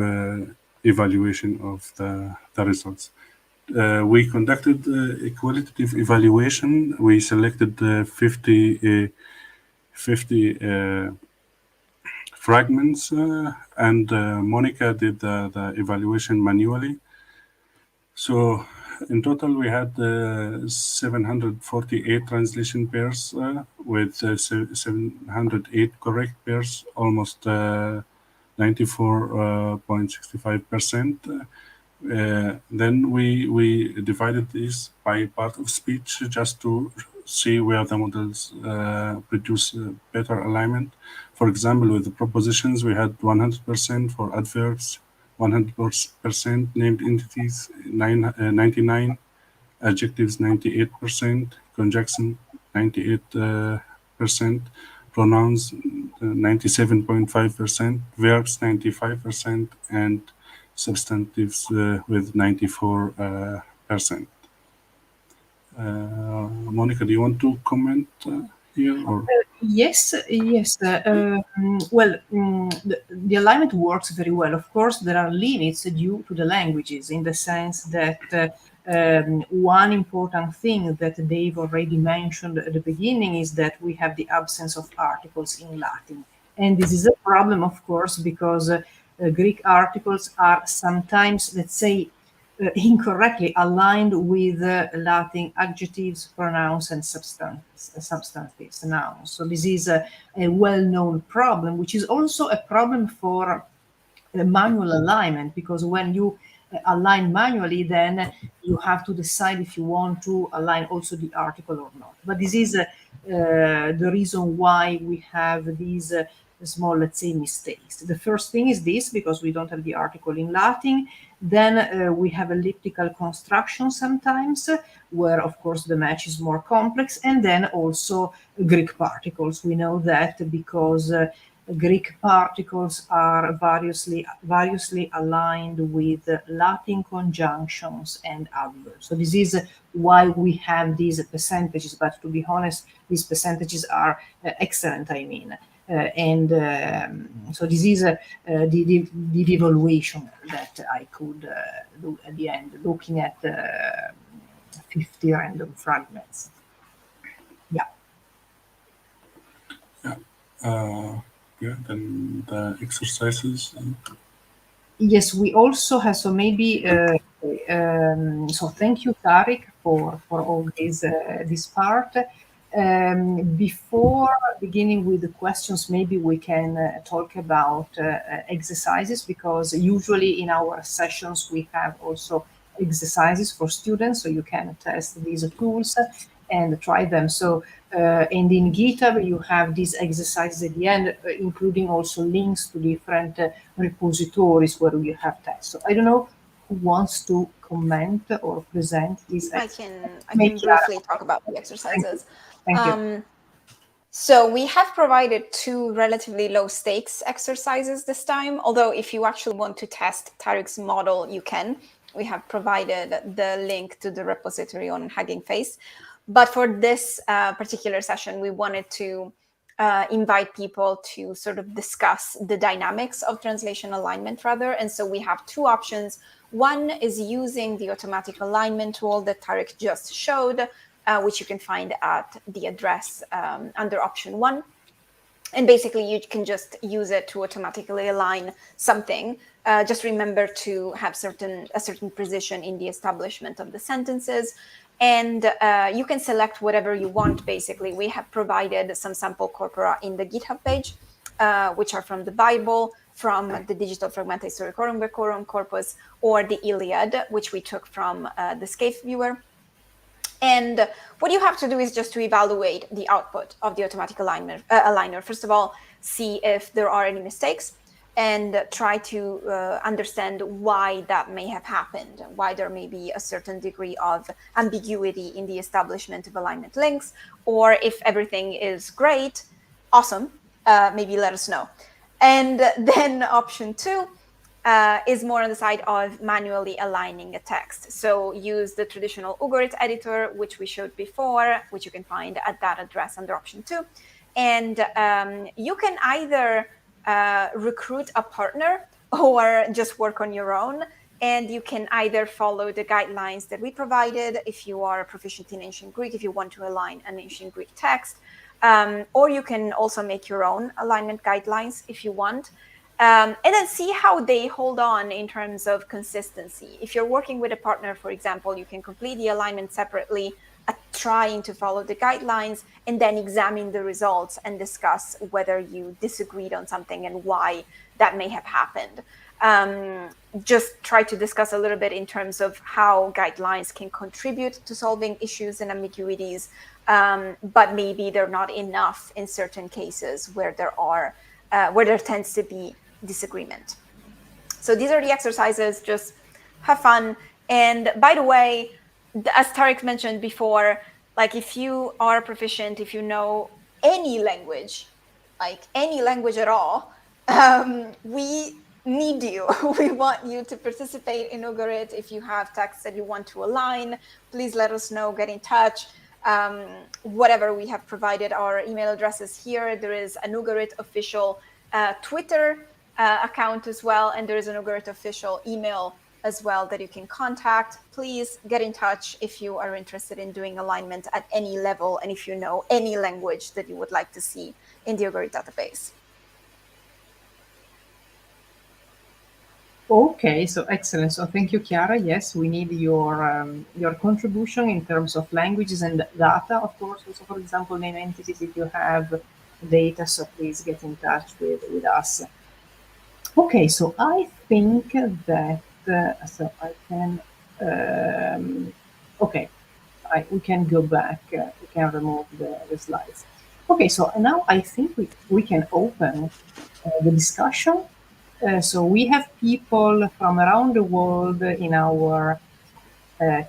evaluation of the results. We conducted a qualitative evaluation. We selected 50 fragments, and Monica did the evaluation manually. So in total, we had 748 translation pairs with 708 correct pairs, almost 94.65%. Then we divided this by part of speech just to see where the models produce better alignment. For example, with the propositions, we had 100% for adverbs, 100% named entities, 99, adjectives 98%, conjunction 98%, pronouns 97.5%, verbs 95%, and substantives with 94%. Monica, do you want to comment here? Or? Yes. Well, the alignment works very well. Of course, there are limits due to the languages, in the sense that one important thing that Dave already mentioned at the beginning is that we have the absence of articles in Latin. And this is a problem, of course, because Greek articles are sometimes, let's say, incorrectly aligned with Latin adjectives, pronouns, and substantives, nouns. So this is a well-known problem, which is also a problem for manual alignment, because when you align manually, then you have to decide if you want to align also the article or not. But this is the reason why we have these small, let's say, mistakes. The first thing is this, because we don't have the article in Latin. Then we have elliptical construction sometimes, where of course the match is more complex, and then also Greek particles. We know that because Greek particles are variously aligned with Latin conjunctions and adverbs. So this is why we have these percentages, but to be honest, these percentages are excellent, I mean. So this is the evaluation that I could do at the end, looking at 50 random fragments. Yeah. Yeah, then the exercises. Yes, we also have, so maybe, so thank you, Tariq, for all this part. Before beginning with the questions, maybe we can talk about exercises, because usually in our sessions we have also exercises for students, so you can test these tools and try them. So, and in GitHub you have these exercises at the end, including also links to different repositories where you have tests. So I don't know who wants to comment or present these exercises. I can briefly talk about the exercises. Thank you. So we have provided 2 relatively low stakes exercises this time, although if you actually want to test Tariq's model, you can. We have provided the link to the repository on Hugging Face. But for this particular session, we wanted to invite people to sort of discuss the dynamics of translation alignment rather. And so we have 2 options. One is using the automatic alignment tool that Tariq just showed, which you can find at the address under option 1. And basically you can just use it to automatically align something. Just remember to have a certain precision in the establishment of the sentences. And you can select whatever you want, basically. We have provided some sample corpora in the GitHub page, which are from the Bible, from the Digital Fragmenta Historicorum Graecorum corpus, or the Iliad, which we took from the Scaife viewer. And what you have to do is just to evaluate the output of the automatic aligner. First of all, see if there are any mistakes, and try to understand why that may have happened, why there may be a certain degree of ambiguity in the establishment of alignment links, or if everything is great, awesome, maybe let us know. And then option 2 is more on the side of manually aligning a text. So use the traditional Ugarit editor, which we showed before, which you can find at that address under option 2. And you can either recruit a partner or just work on your own. And you can either follow the guidelines that we provided if you are proficient in ancient Greek, if you want to align an ancient Greek text, or you can also make your own alignment guidelines if you want. And then see how they hold on in terms of consistency. If you're working with a partner, for example, you can complete the alignment separately, trying to follow the guidelines, and then examine the results and discuss whether you disagreed on something and why that may have happened. Just try to discuss a little bit in terms of how guidelines can contribute to solving issues and ambiguities, but maybe they're not enough in certain cases where there tends to be disagreement. So these are the exercises. Just have fun. And by the way, as Tariq mentioned before, like if you are proficient, if you know any language, like any language at all, we need you. We want you to participate in Ugarit. If you have texts that you want to align, please let us know, get in touch. Whatever, we have provided our email addresses here. There is an Ugarit official Twitter account as well, and there is an Ugarit official email as well that you can contact. Please get in touch if you are interested in doing alignment at any level, and if you know any language that you would like to see in the Ugarit database. Okay, so excellent. So thank you, Chiara. Yes, we need your contribution in terms of languages and data, of course. Also, for example, name entities, if you have data, so please get in touch with us. Okay, so I think that so I can okay, we can go back. We can remove the slides. Okay, so now I think we can open the discussion. So we have people from around the world in our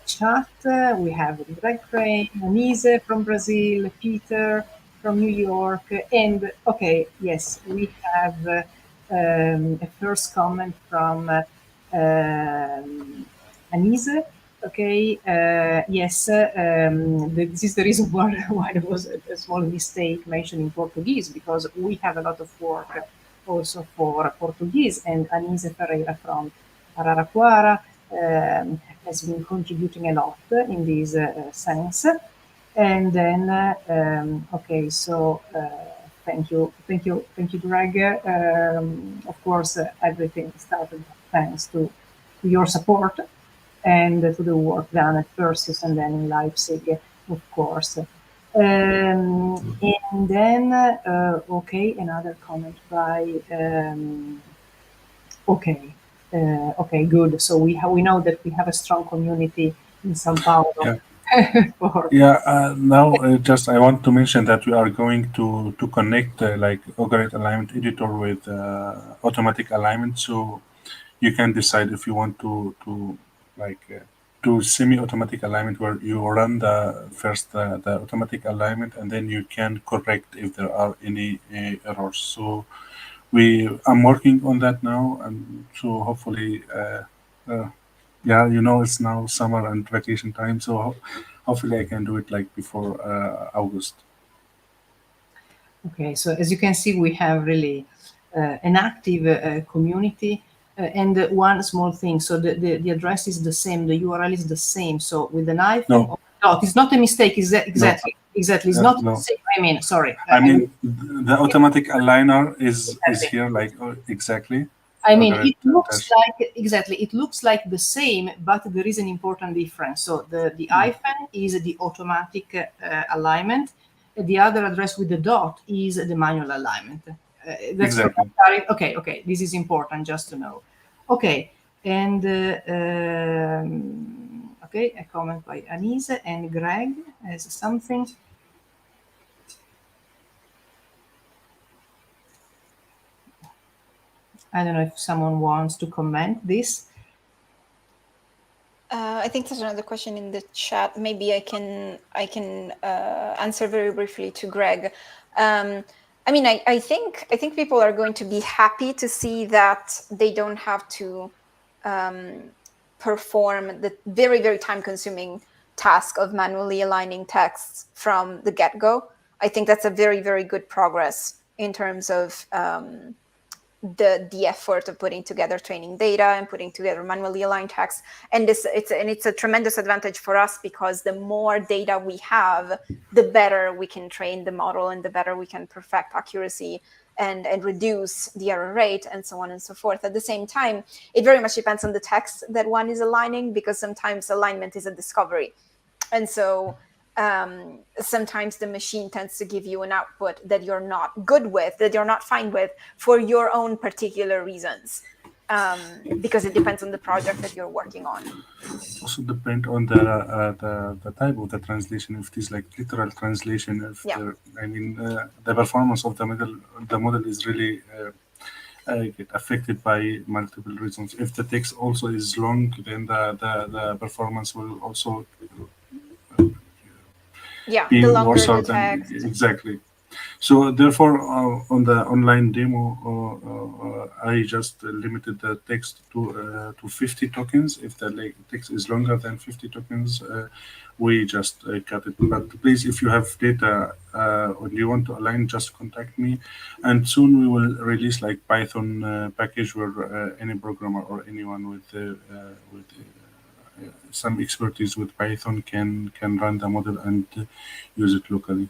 chat. We have Greg Crane, Anise from Brazil, Peter from New York, and okay, yes, we have a first comment from Anise. Okay, yes, this is the reason why there was a small mistake mentioned in Portuguese, because we have a lot of work also for Portuguese, and Anise Ferreira from Araraquara has been contributing a lot in this sense. And then, okay, so thank you, Greg. Of course, everything started thanks to your support and to the work done at Perseus and then in Leipzig, of course. And then, okay, another comment by, okay, okay, good. So we know that we have a strong community in São Paulo. Yeah. for, Yeah, now just I want to mention that we are going to connect like algorithm alignment editor with automatic alignment, so you can decide if you want to like do semi-automatic alignment where you run the first the automatic alignment and then you can correct if there are any errors. So I'm working on that now, and so hopefully yeah, you know, it's now summer and vacation time, so hopefully I can do it like before August. okay, so as you can see, we have really an active community. And one small thing, so the address is the same, the URL is the same. So with an iPhone, No. no, it's not a mistake. Exactly. It's not No. the same. I mean, sorry. I mean, the automatic aligner is here, like exactly. I mean, it Algorithm looks dash. like exactly. It looks like the same, but there is an important difference. So the hyphen is the automatic alignment. The other address with the dot is the manual alignment. That's Exactly. correct. Okay, okay. This is important just to know. Okay, and okay, a comment by Anise and Greg as something. I don't know if someone wants to comment this. I think there's another question in the chat. Maybe I can answer very briefly to Greg. I mean, I think people are going to be happy to see that they don't have to perform the very, very time-consuming task of manually aligning texts from the get-go. I think that's a very, very good progress in terms of the effort of putting together training data and putting together manually aligned text. And it's a tremendous advantage for us, because the more data we have, the better we can train the model and the better we can perfect accuracy and reduce the error rate and so on and so forth. At the same time, it very much depends on the text that one is aligning, because sometimes alignment is a discovery. And so sometimes the machine tends to give you an output that you're not good with, that you're not fine with, for your own particular reasons, because it depends on the project that you're working on. Also depend on the type of the translation. If it is like literal translation, if I mean the performance of the model is really get affected by multiple reasons. If the text also is long, then the performance will also be the longer worse the than text. exactly. So therefore, on the online demo, I just limited the text to 50 tokens. If the text is longer than 50 tokens, we just cut it. But please, if you have data or you want to align, just contact me. And soon we will release like Python package where any programmer or anyone with some expertise with Python can run the model and use it locally.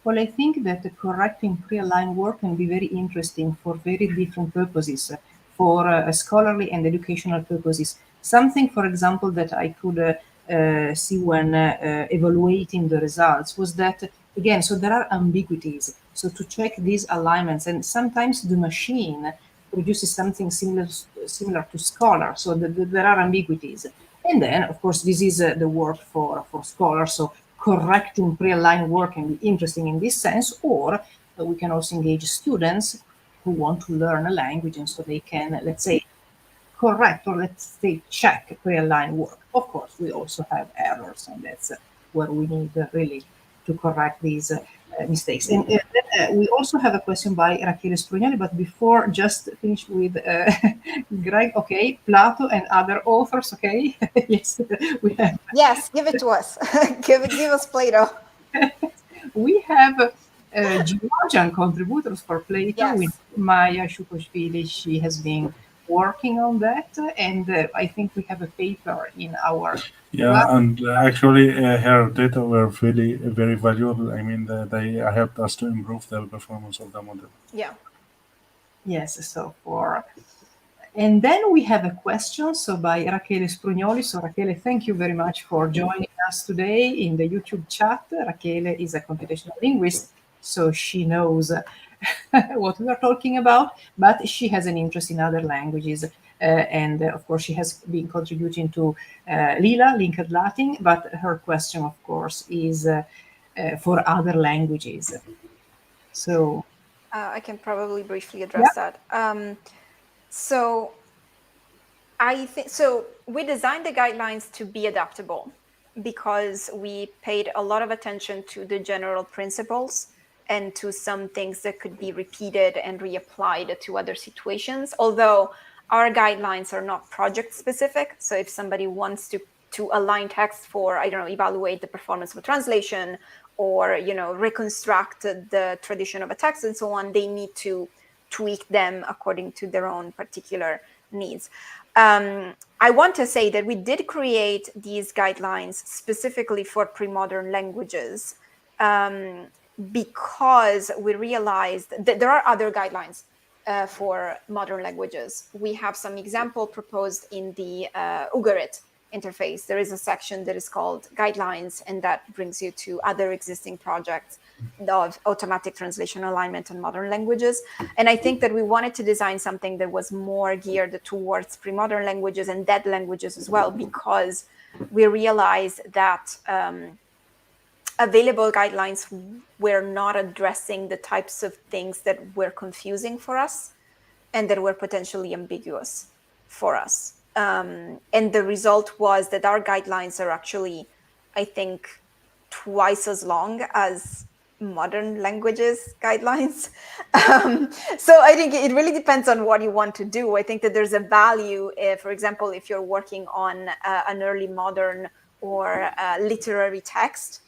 Well, I think that correcting pre-aligned work can be very interesting for very different purposes. for scholarly and educational purposes. Something, for example, that I could see when evaluating the results was that, again, so there are ambiguities. So to check these alignments, and sometimes the machine produces something similar to Scholar, so there are ambiguities. And then, of course, this is the work for Scholar, so correcting pre-aligned work can be interesting in this sense, or we can also engage students who want to learn a language, and so they can, let's say, correct, or let's say check pre-aligned work. Of course, we also have errors, and that's where we need really to correct these mistakes. And we also have a question by Rachele Sprugnoli, but before, just finish with Greg. Okay, Plato and other authors. Okay, yes, we have. Yes, give it to us. give us Plato. We have Georgian contributors for Plato. Yes. With Maya Shukoshvili. She has been working on that, and I think we have a paper in our. Yeah, and actually her data were really very valuable. I mean, they helped us to improve the performance of the model. Yeah. Yes, so and then we have a question, so by Rachele Sprugnoli. So Rachele, thank you very much for joining us today in the YouTube chat. Rachele is a computational linguist, so she knows what we are talking about, but she has an interest in other languages. And of course, she has been contributing to Lila, Linked Latin, but her question, of course, is for other languages. So I can probably briefly address that. So I think so. We designed the guidelines to be adaptable because we paid a lot of attention to the general principles and to some things that could be repeated and reapplied to other situations. Although our guidelines are not project specific, so if somebody wants to align text for, I don't know, evaluate the performance of a translation, or reconstruct the tradition of a text and so on, they need to tweak them according to their own particular needs. I want to say that we did create these guidelines specifically for pre-modern languages because we realized that there are other guidelines for modern languages. We have some example proposed in the Ugarit interface. There is a section that is called guidelines, and that brings you to other existing projects of automatic translation alignment in modern languages. And I think that we wanted to design something that was more geared towards pre-modern languages and dead languages as well, because we realized that available guidelines were not addressing the types of things that were confusing for us and that were potentially ambiguous for us. And the result was that our guidelines are actually, I think, twice as long as modern languages guidelines. So I think it really depends on what you want to do. I think that there's a value, for example, if you're working on an early modern or literary text,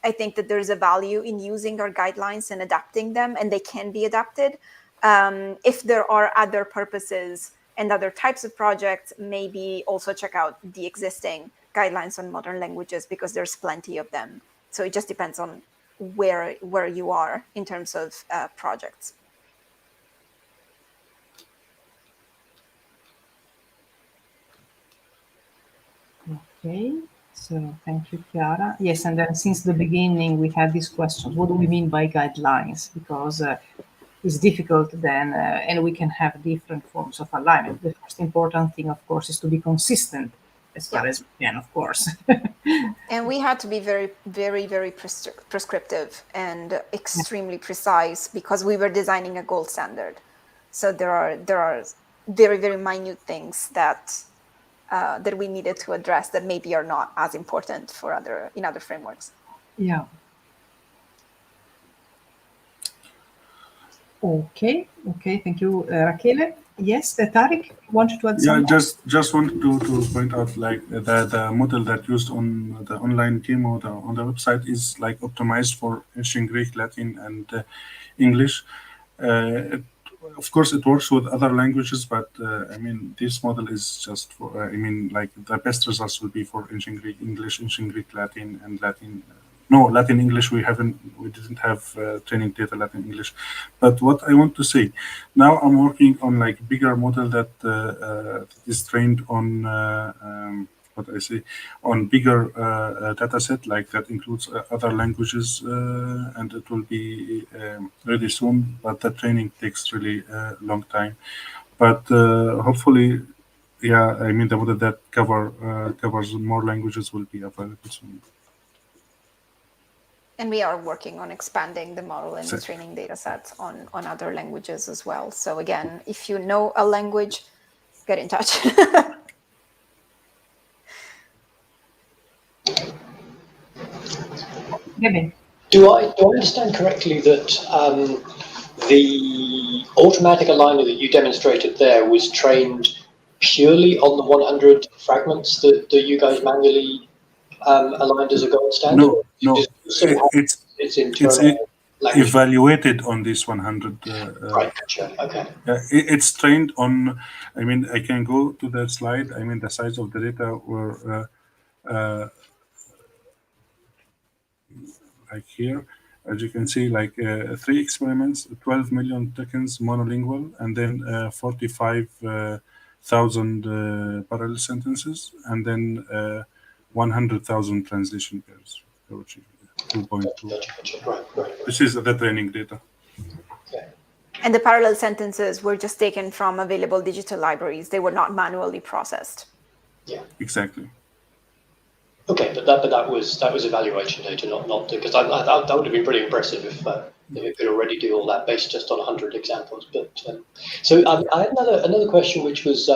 I think that there's a value in using our guidelines and adapting them, and they can be adapted. If there are other purposes and other types of projects, maybe also check out the existing guidelines on modern languages, because there's plenty of them. So it just depends on where you are in terms of projects. Okay, so thank you, Chiara. Yes, and then since the beginning we had this question: what do we mean by guidelines? Because it's difficult then, and we can have different forms of alignment. The most important thing, of course, is to be consistent as far as we can, of course. And we had to be very, very, very prescriptive and extremely precise, because we were designing a gold standard. So there are very, very minute things that we needed to address that maybe are not as important for in other frameworks. Yeah. Okay. Thank you, Rachele. Yes, Tariq, wanted to add something? Yeah, just wanted to point out, like, the model that used on the online demo on the website is like optimized for ancient Greek, Latin, and English. Of course, it works with other languages, but I mean, this model is just for, like, the best results will be for ancient Greek, English, ancient Greek, Latin, and Latin No, Latin English, we didn't have training data Latin English. But what I want to say, now I'm working on like bigger model that is trained on, on bigger data set, like that includes other languages, and it will be ready soon, but the training takes really long time. But hopefully, yeah, I mean, the model that covers more languages will be available soon. And we are working on expanding the model and the Sure. training data sets on other languages as well. So again, if you know a language, get in touch. Gavin. Do I understand correctly that the automatic aligner that you demonstrated there was trained purely on the 100 fragments that you guys manually aligned as a gold standard? No, no, Does it also have it's its internal language? evaluated on this 100. Right, gotcha. Okay. It's trained on. I mean, I can go to that slide. I mean, the size of the data were like here, as you can see, like 3 experiments, 12 million tokens monolingual, and then 45,000 parallel sentences, and then 100,000 translation pairs. 2.2. Gotcha. Right. This is the training data. Okay. And the parallel sentences were just taken from available digital libraries. They were not manually processed. Yeah. Exactly. Okay, but that was evaluation data, not because that would have been pretty impressive if it could already do all that based just on 100 examples. But so I had another question, which was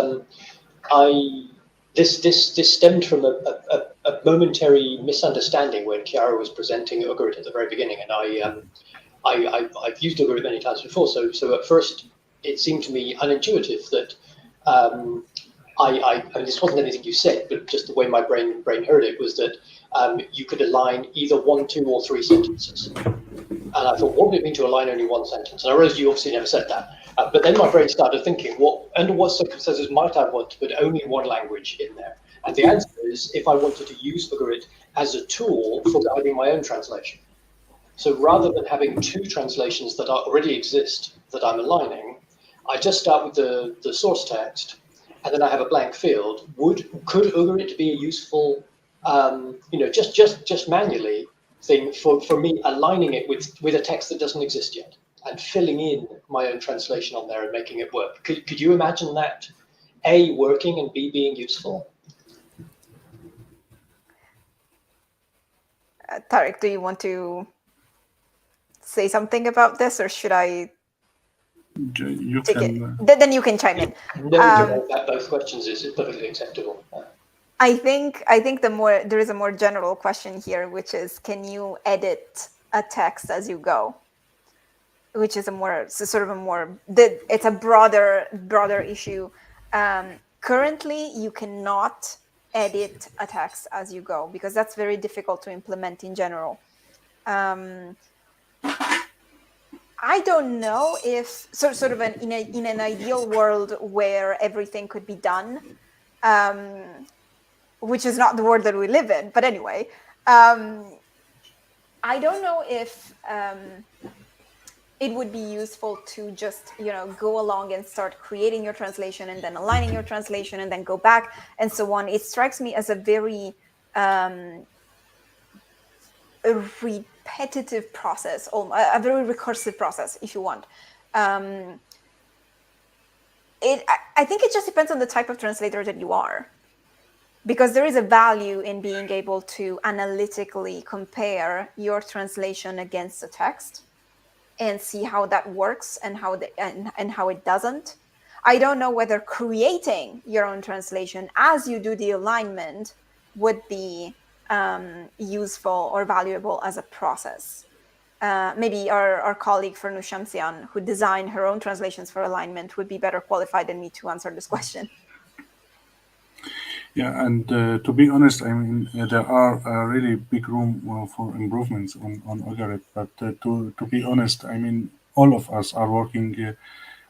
this stemmed from a momentary misunderstanding when Chiara was presenting UGURT at the very beginning, and I've used UGURT many times before. So at first it seemed to me unintuitive that. I mean, this wasn't anything you said, but just the way my brain heard it was that you could align either 1, 2, or 3 sentences. And I thought, what would it mean to align only 1 sentence? And I realized you obviously never said that. But then my brain started thinking, under what circumstances might I want to put only 1 language in there? And the answer is if I wanted to use UGURT as a tool for guiding my own translation. So rather than having 2 translations that already exist that I'm aligning, I just start with the source text, and then I have a blank field. Could UGURT be a useful, just manually thing for me aligning it with a text that doesn't exist yet and filling in my own translation on there and making it work? Could you imagine that A, working, and B, being useful? Tariq, do you want to say something about this, or should I? You can. Then you can chime in. No, both questions is perfectly acceptable. I think there is a more general question here, which is, can you edit a text as you go? Which is it's a broader issue. Currently, you cannot edit a text as you go because that's very difficult to implement in general. I don't know if sort of in an ideal world where everything could be done, which is not the world that we live in. But anyway, I don't know if it would be useful to just go along and start creating your translation and then aligning your translation and then go back and so on. It strikes me as a very repetitive process, a very recursive process, if you want. I think it just depends on the type of translator that you are, because there is a value in being able to analytically compare your translation against the text and see how that works and how it doesn't. I don't know whether creating your own translation as you do the alignment would be useful or valuable as a process. Maybe our colleague Farnoosh Shamsian, who designed her own translations for alignment, would be better qualified than me to answer this question. Yeah, and to be honest, I mean, there are really big room for improvements on UGURT. But to be honest, I mean, all of us are working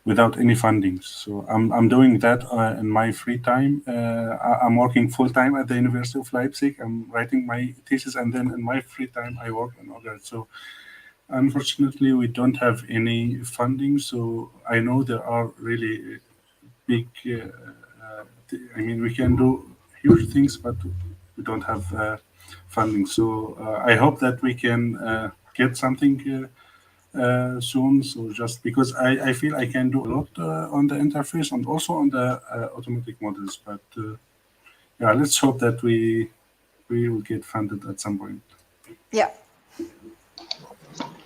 without any funding. So I'm doing that in my free time. I'm working full time at the University of Leipzig. I'm writing my thesis, and then in my free time I work on other. So unfortunately, we don't have any funding. So I know there are really big. I mean, we can do huge things, but we don't have funding. So I hope that we can get something soon. So just because I feel I can do a lot on the interface and also on the automatic models. But yeah, let's hope that we will get funded at some point. Yeah.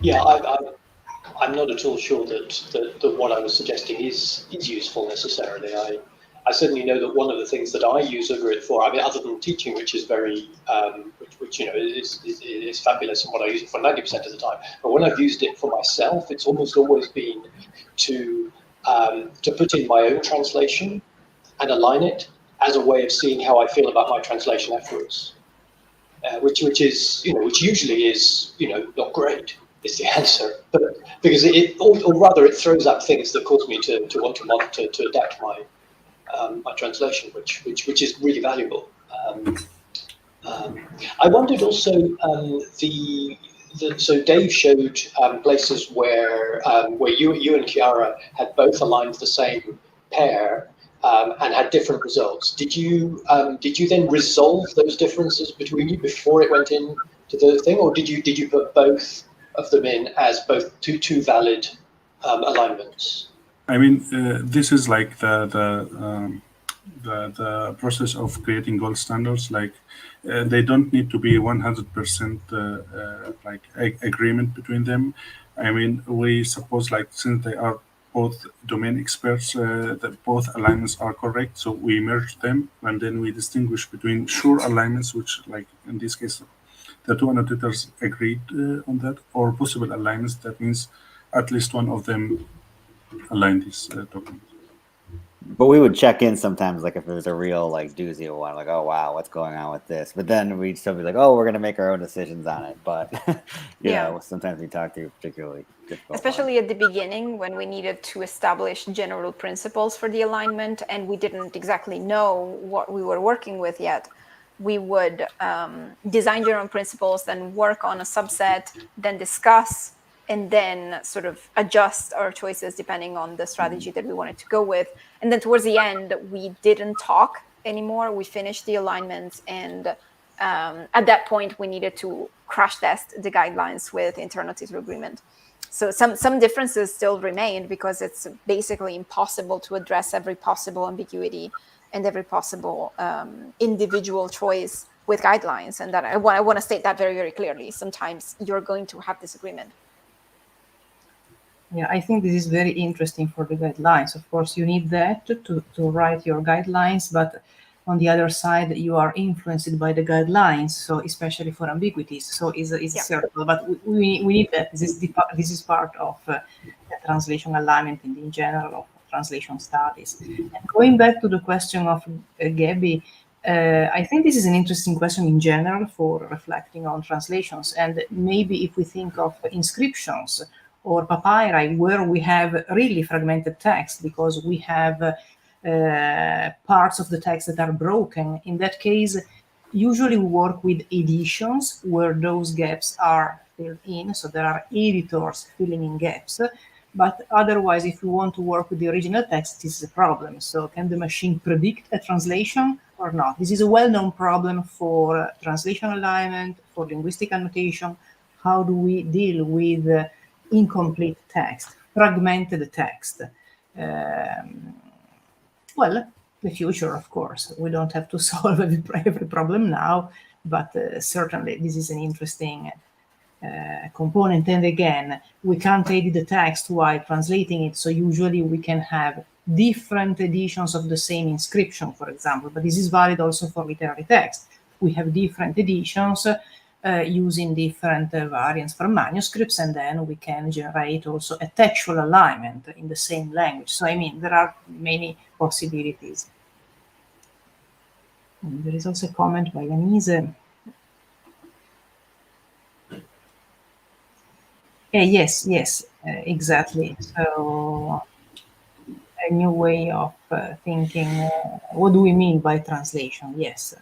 Yeah, I'm not at all sure that what I was suggesting is useful necessarily. I certainly know that one of the things that I use Ugrit for, I mean, other than teaching, which is very, which you know is fabulous and what I use it for 90% of the time. But when I've used it for myself, it's almost always been to put in my own translation and align it as a way of seeing how I feel about my translation efforts, which is which usually is not great. Is the answer, but because or rather it throws up things that cause me to want to monitor, to adapt my my translation, which is really valuable. I wondered also so Dave showed places where you and Chiara had both aligned the same pair and had different results. Did you then resolve those differences between you before it went in to the thing, or did you put both of them in as both two valid alignments? I mean, this is like the process of creating gold standards. Like they don't need to be 100% like agreement between them. I mean, we suppose like since they are both domain experts, that both alignments are correct, so we merge them and then we distinguish between sure alignments, which like in this case the two annotators agreed on that, or possible alignments. That means at least one of them aligned this document. But we would check in sometimes, like if it was a real like doozy of one, like, oh wow, what's going on with this? But then we'd still be like, oh, we're gonna make our own decisions on it. But you know, sometimes we talk to particularly difficult especially at the beginning when we needed to establish general principles for the alignment and we didn't exactly know what we were working with yet. We would design general principles, then work on a subset, then discuss, and then sort of adjust our choices depending on the strategy that we wanted to go with. And then towards the end, we didn't talk anymore. We finished the alignments, and at that point, we needed to crash test the guidelines with inter-annotator agreement. So some differences still remained because it's basically impossible to address every possible ambiguity and every possible individual choice with guidelines. And that I want to state that very, very clearly. Sometimes you're going to have disagreement. Yeah, I think this is very interesting for the guidelines. Of course, you need that to write your guidelines, but on the other side, you are influenced by the guidelines. So especially for ambiguities, so it's a circle. But we need that. This is part of the translation alignment in general of translation studies. And going back to the question of Gabby, I think this is an interesting question in general for reflecting on translations. And maybe if we think of inscriptions or papyri, where we have really fragmented text because we have parts of the text that are broken. In that case, usually we work with editions where those gaps are filled in. So there are editors filling in gaps. But otherwise, if we want to work with the original text, this is a problem. So can the machine predict a translation or not? This is a well-known problem for translation alignment, for linguistic annotation. How do we deal with incomplete text, fragmented text? Well, the future, of course. We don't have to solve every problem now, but certainly this is an interesting component. And again, we can't edit the text while translating it, so usually we can have different editions of the same inscription, for example, but this is valid also for literary text. We have different editions using different variants from manuscripts, and then we can generate also a textual alignment in the same language. So, I mean, there are many possibilities. And there is also a comment by Anise. Yes, exactly. So a new way of thinking. What do we mean by translation? Yes.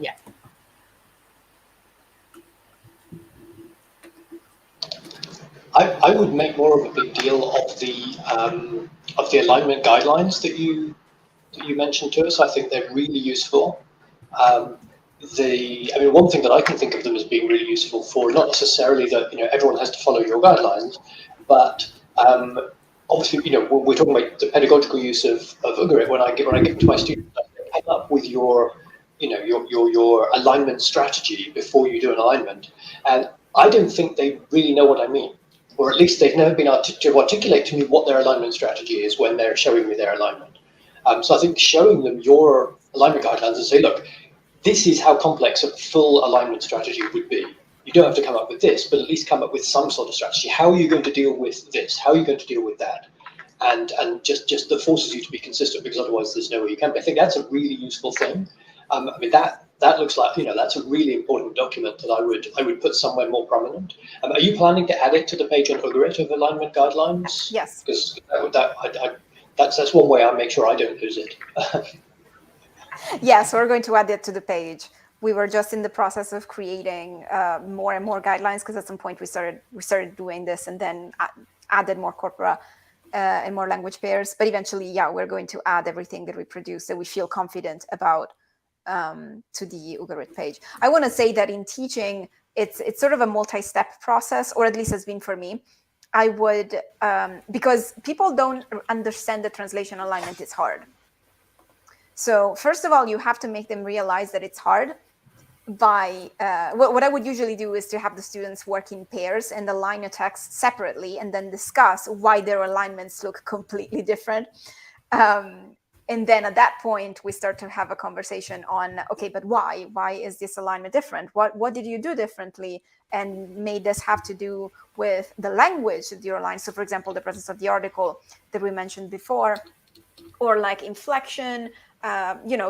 Yeah. I would make more of a big deal of the alignment guidelines that you mentioned to us. I think they're really useful. One thing that I can think of them as being really useful for, not necessarily that everyone has to follow your guidelines, but obviously we're talking about the pedagogical use of Ugarit. When I give it to my students, I come up with your alignment strategy before you do an alignment, and I don't think they really know what I mean, or at least they've never been able to articulate to me what their alignment strategy is when they're showing me their alignment. So I think showing them your alignment guidelines and say, look, this is how complex a full alignment strategy would be. You don't have to come up with this, but at least come up with some sort of strategy. How are you going to deal with this? How are you going to deal with that? And just that forces you to be consistent, because otherwise there's no way you can. But I think that's a really useful thing. That looks like that's a really important document that I would put somewhere more prominent. Are you planning to add it to the page on Ugarit of alignment guidelines? Yes. Because that's one way I make sure I don't lose it. Yes, we're going to add it to the page. We were just in the process of creating more and more guidelines, because at some point we started doing this and then added more corpora and more language pairs. But eventually, yeah, we're going to add everything that we produce that we feel confident about to the Ugarit page. I want to say that in teaching, it's sort of a multi-step process, or at least has been for me. I would, because people don't understand that translation alignment is hard. So first of all, you have to make them realize that it's hard by, what I would usually do is to have the students work in pairs and align a text separately and then discuss why their alignments look completely different. And then at that point, we start to have a conversation on, okay, but why? Why is this alignment different? What did you do differently? And may this have to do with the language that you're aligned? So for example, the presence of the article that we mentioned before, or like inflection,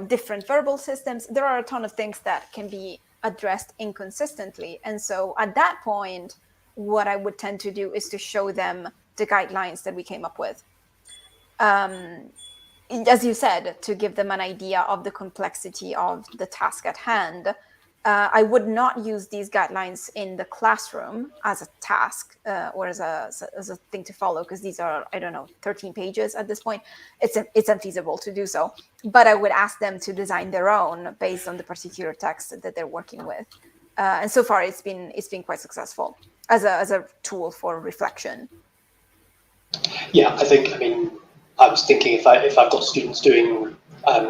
different verbal systems. There are a ton of things that can be addressed inconsistently. And so at that point, what I would tend to do is to show them the guidelines that we came up with. As you said, to give them an idea of the complexity of the task at hand. I would not use these guidelines in the classroom as a task or as a thing to follow, because these are, 13 pages at this point. It's unfeasible to do so. But I would ask them to design their own based on the particular text that they're working with. And so far, it's been quite successful as a tool for reflection. Yeah, I was thinking if I've got students doing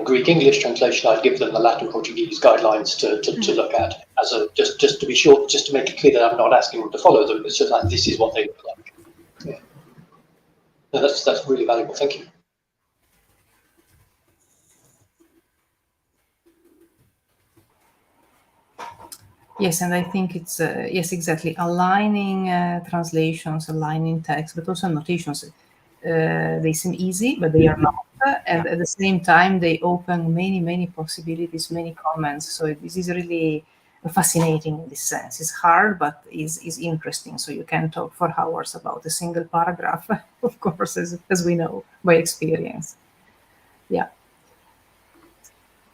Greek English translation, I'd give them the Latin Portuguese guidelines to look at as just to be sure, just to make it clear that I'm not asking them to follow them. It's just like this is what they look like. Yeah, no, that's really valuable. Thank you. Yes, and I think it's yes, exactly, aligning translations, aligning text, but also annotations. They seem easy, but they are not. And at the same time, they open many possibilities, many comments. So this is really fascinating in this sense. It's hard, but is interesting. So you can talk for hours about a single paragraph, of course, as we know by experience. Yeah.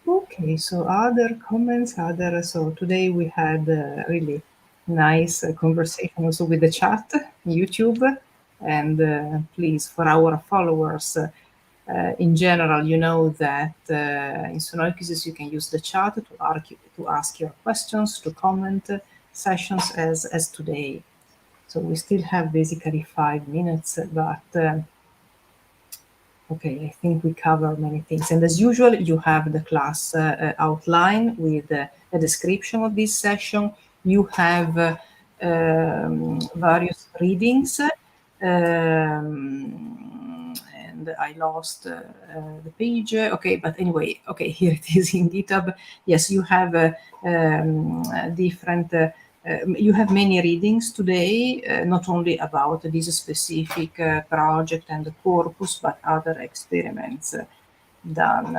Okay, so other comments, so today we had really nice conversation also with the chat, YouTube, and please, for our followers, in general, you know that in Sunoikisis you can use the chat to ask your questions, to comment sessions as today. So we still have basically 5 minutes, but okay, I think we cover many things. And as usual, you have the class outline with a description of this session. You have various readings. And I lost the page. Okay, but anyway, okay, here it is in GitHub. Yes, you have different, you have many readings today, not only about this specific project and the corpus, but other experiments done,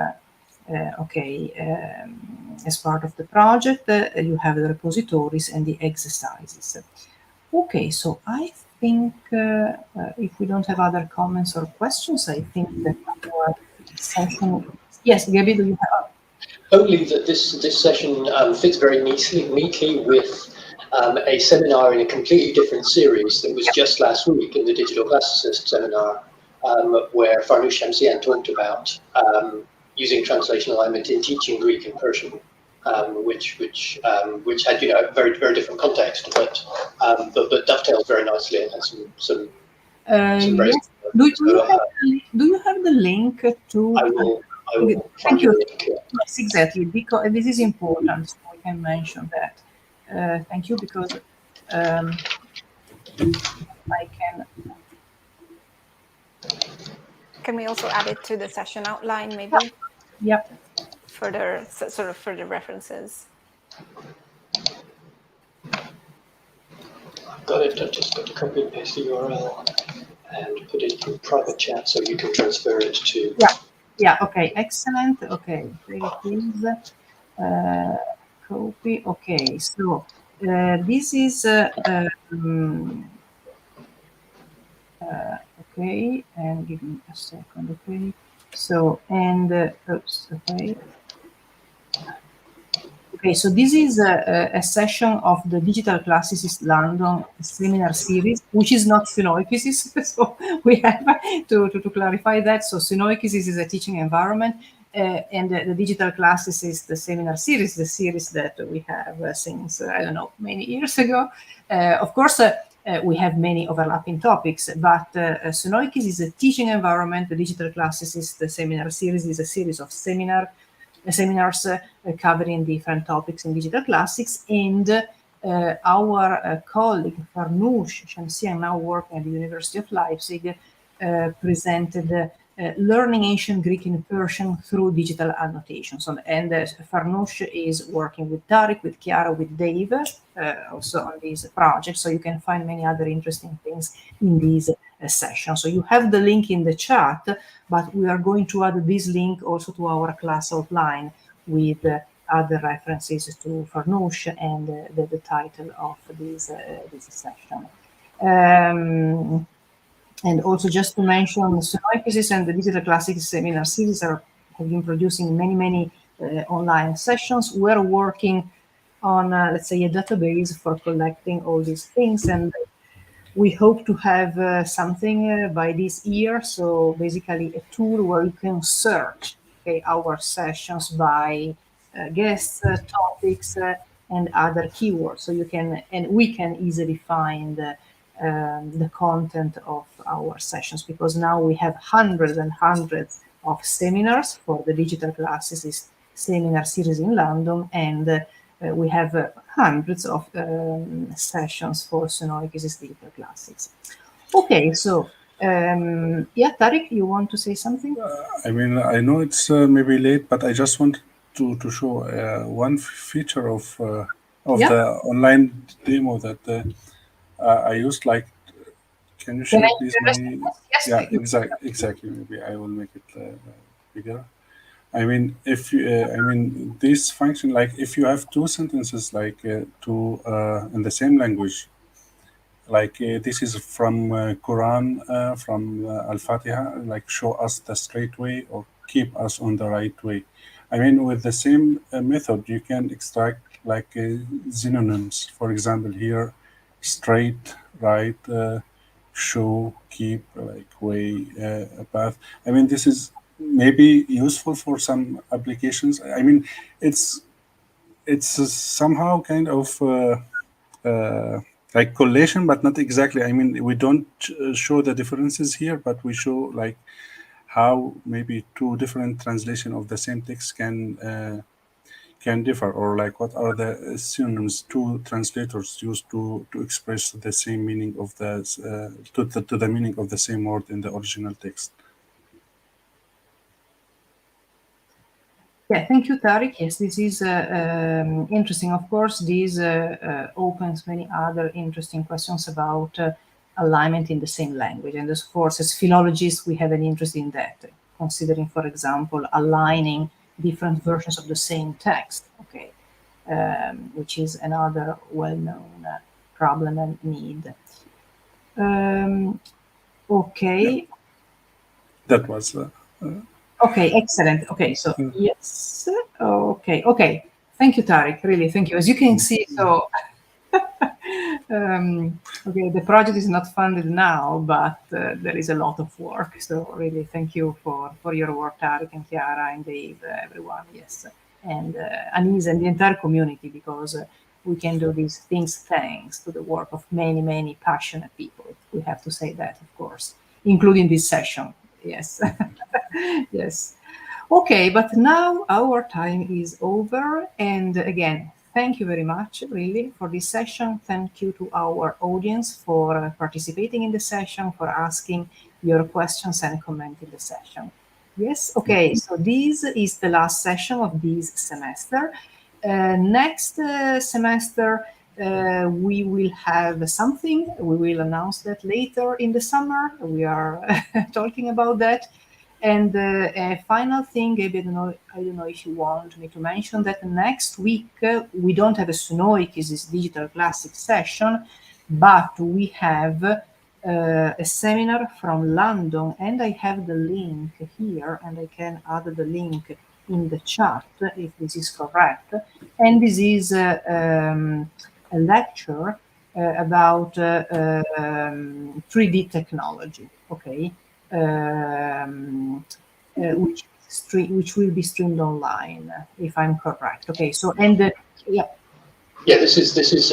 as part of the project. You have the repositories and the exercises. Okay, so I think if we don't have other comments or questions, I think that our session. Yes, Gabi, do you have? Only that this session fits very neatly with a seminar in a completely different series that was just last week in the Digital Classicist seminar, where Farnoosh Shamsian talked about using translation alignment in teaching Greek and Persian, which had a very different context, but dovetails very nicely and has some very. Yes. Do you have the link to? I will Thank you. Link, yeah. Yes, exactly, because this is important, so we can mention that. Thank you, because I can. Can we also add it to the session outline, maybe? Yep. Further, sort of further references. I've got it. I've just got to copy and paste the URL and put it in private chat so you can transfer it to. Yeah. Okay. Excellent. Okay. Please copy. Okay. So this is okay. And give me a second. Okay. So oops. Okay. Okay, so this is a session of the Digital Classicist London seminar series, which is not Sunoikisis, so we have to clarify that. So Sunoikisis is a teaching environment, and the Digital Classicist, the seminar series, the series that we have since, I don't know, many years ago. Of course, we have many overlapping topics, but Sunoikis is a teaching environment. The Digital Classicist, the seminar series, is a series of seminars covering different topics in digital classics, and our colleague Farnoosh Shamsian, now working at the University of Leipzig, presented learning ancient Greek and Persian through digital annotations. And Farnoosh is working with Tariq, with Chiara, with Dave, also on these projects. So you can find many other interesting things in these sessions. So you have the link in the chat, but we are going to add this link also to our class outline with other references to Farnoosh and the title of this session. And also just to mention, Sunoikisis and the Digital Classics Seminar Series have been producing many online sessions. We're working on, let's say, a database for collecting all these things, and we hope to have something by this year. So basically a tool where you can search our sessions by guests, topics, and other keywords. So you can, and we can easily find the content of our sessions, because now we have hundreds and hundreds of seminars for the Digital Classicist seminar series in London, and we have hundreds of sessions for Sunoikisis's Digital Classics. Okay, so yeah, Tariq, you want to say something? I mean, I know it's maybe late, but I just want to show one feature of the online demo that I used. Like, can you share please my? Yeah, exactly. Maybe I will make it bigger. I mean, if you, I mean, this function, like if you have two sentences, like in the same language, like this is from Quran, from Al-Fatiha, like show us the straight way or keep us on the right way. I mean, with the same method, you can extract like synonyms. For example, here, straight, right, show, keep, like way, path. I mean, this is maybe useful for some applications. I mean, it's somehow kind of like collation, but not exactly. I mean, we don't show the differences here, but we show like how maybe two different translation of the same text can differ, or like what are the synonyms two translators use to express the same meaning of the to the meaning of the same word in the original text. Yeah, thank you, Tariq. Yes, this is interesting. Of course, this opens many other interesting questions about alignment in the same language. And of course, as philologists, we have an interest in that, considering, for example, aligning different versions of the same text, okay, which is another well-known problem and need. Okay. That was. Okay, excellent. Okay, so yes. Okay. Thank you, Tariq. Really, thank you. As you can see, so okay, the project is not funded now, but there is a lot of work. So really, thank you for your work, Tariq and Chiara and Dave, everyone. Yes, and Anise and the entire community, because we can do these things thanks to the work of many passionate people. We have to say that, of course, including this session. Yes, yes. Okay, but now our time is over, and again, thank you very much, really, for this session. Thank you to our audience for participating in the session, for asking your questions and commenting the session. Yes, okay, so this is the last session of this semester. Next semester, we will have something. We will announce that later in the summer. We are talking about that. And a final thing, I don't know if you want me to mention that next week we don't have a SunoikisisDC digital classic session, but we have a seminar from London, and I have the link here, and I can add the link in the chat if this is correct. And this is a lecture about 3D technology. Okay. Which will be streamed online, if I'm correct. Okay, so yeah. Yeah, this is it's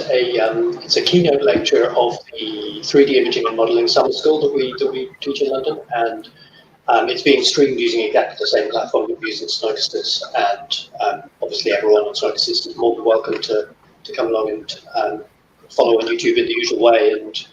a keynote lecture of the 3D imaging and modeling summer school that we teach in London, and it's being streamed using exactly the same platform that we use in SunoikisisDC, and obviously everyone on SunoikisisDC is more than welcome to come along and follow on YouTube in the usual way, and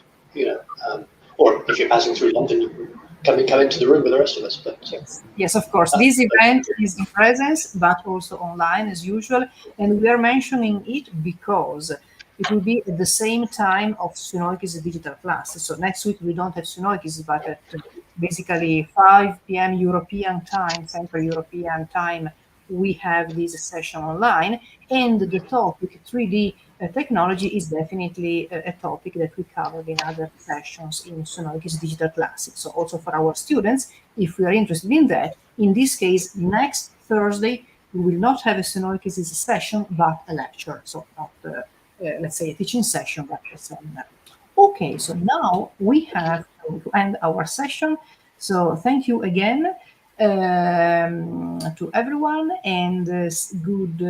or if you're passing through London, you can come into the room with the rest of us. But yes, of course, this event is in presence, but also online as usual, and we are mentioning it because it will be at the same time of Sunoikis digital class. So next week we don't have Sunoikis, but at basically 5 p.m. European time, Central European time, we have this session online, and the topic 3D technology is definitely a topic that we covered in other sessions in Sunoikis Digital Classic. So also for our students, if we are interested in that, in this case, next Thursday, we will not have a Sunoikis session, but a lecture. So not, let's say, a teaching session, but a seminar. Okay, so now we have to end our session. So thank you again to everyone, and good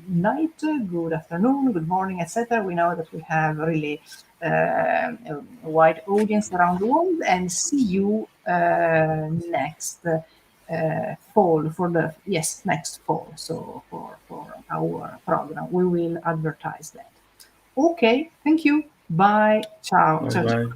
night, good afternoon, good morning, etc. We know that we have really a wide audience around the world, and see you next fall next fall. So for our program, we will advertise that. Okay, thank you. Bye. Ciao. Bye.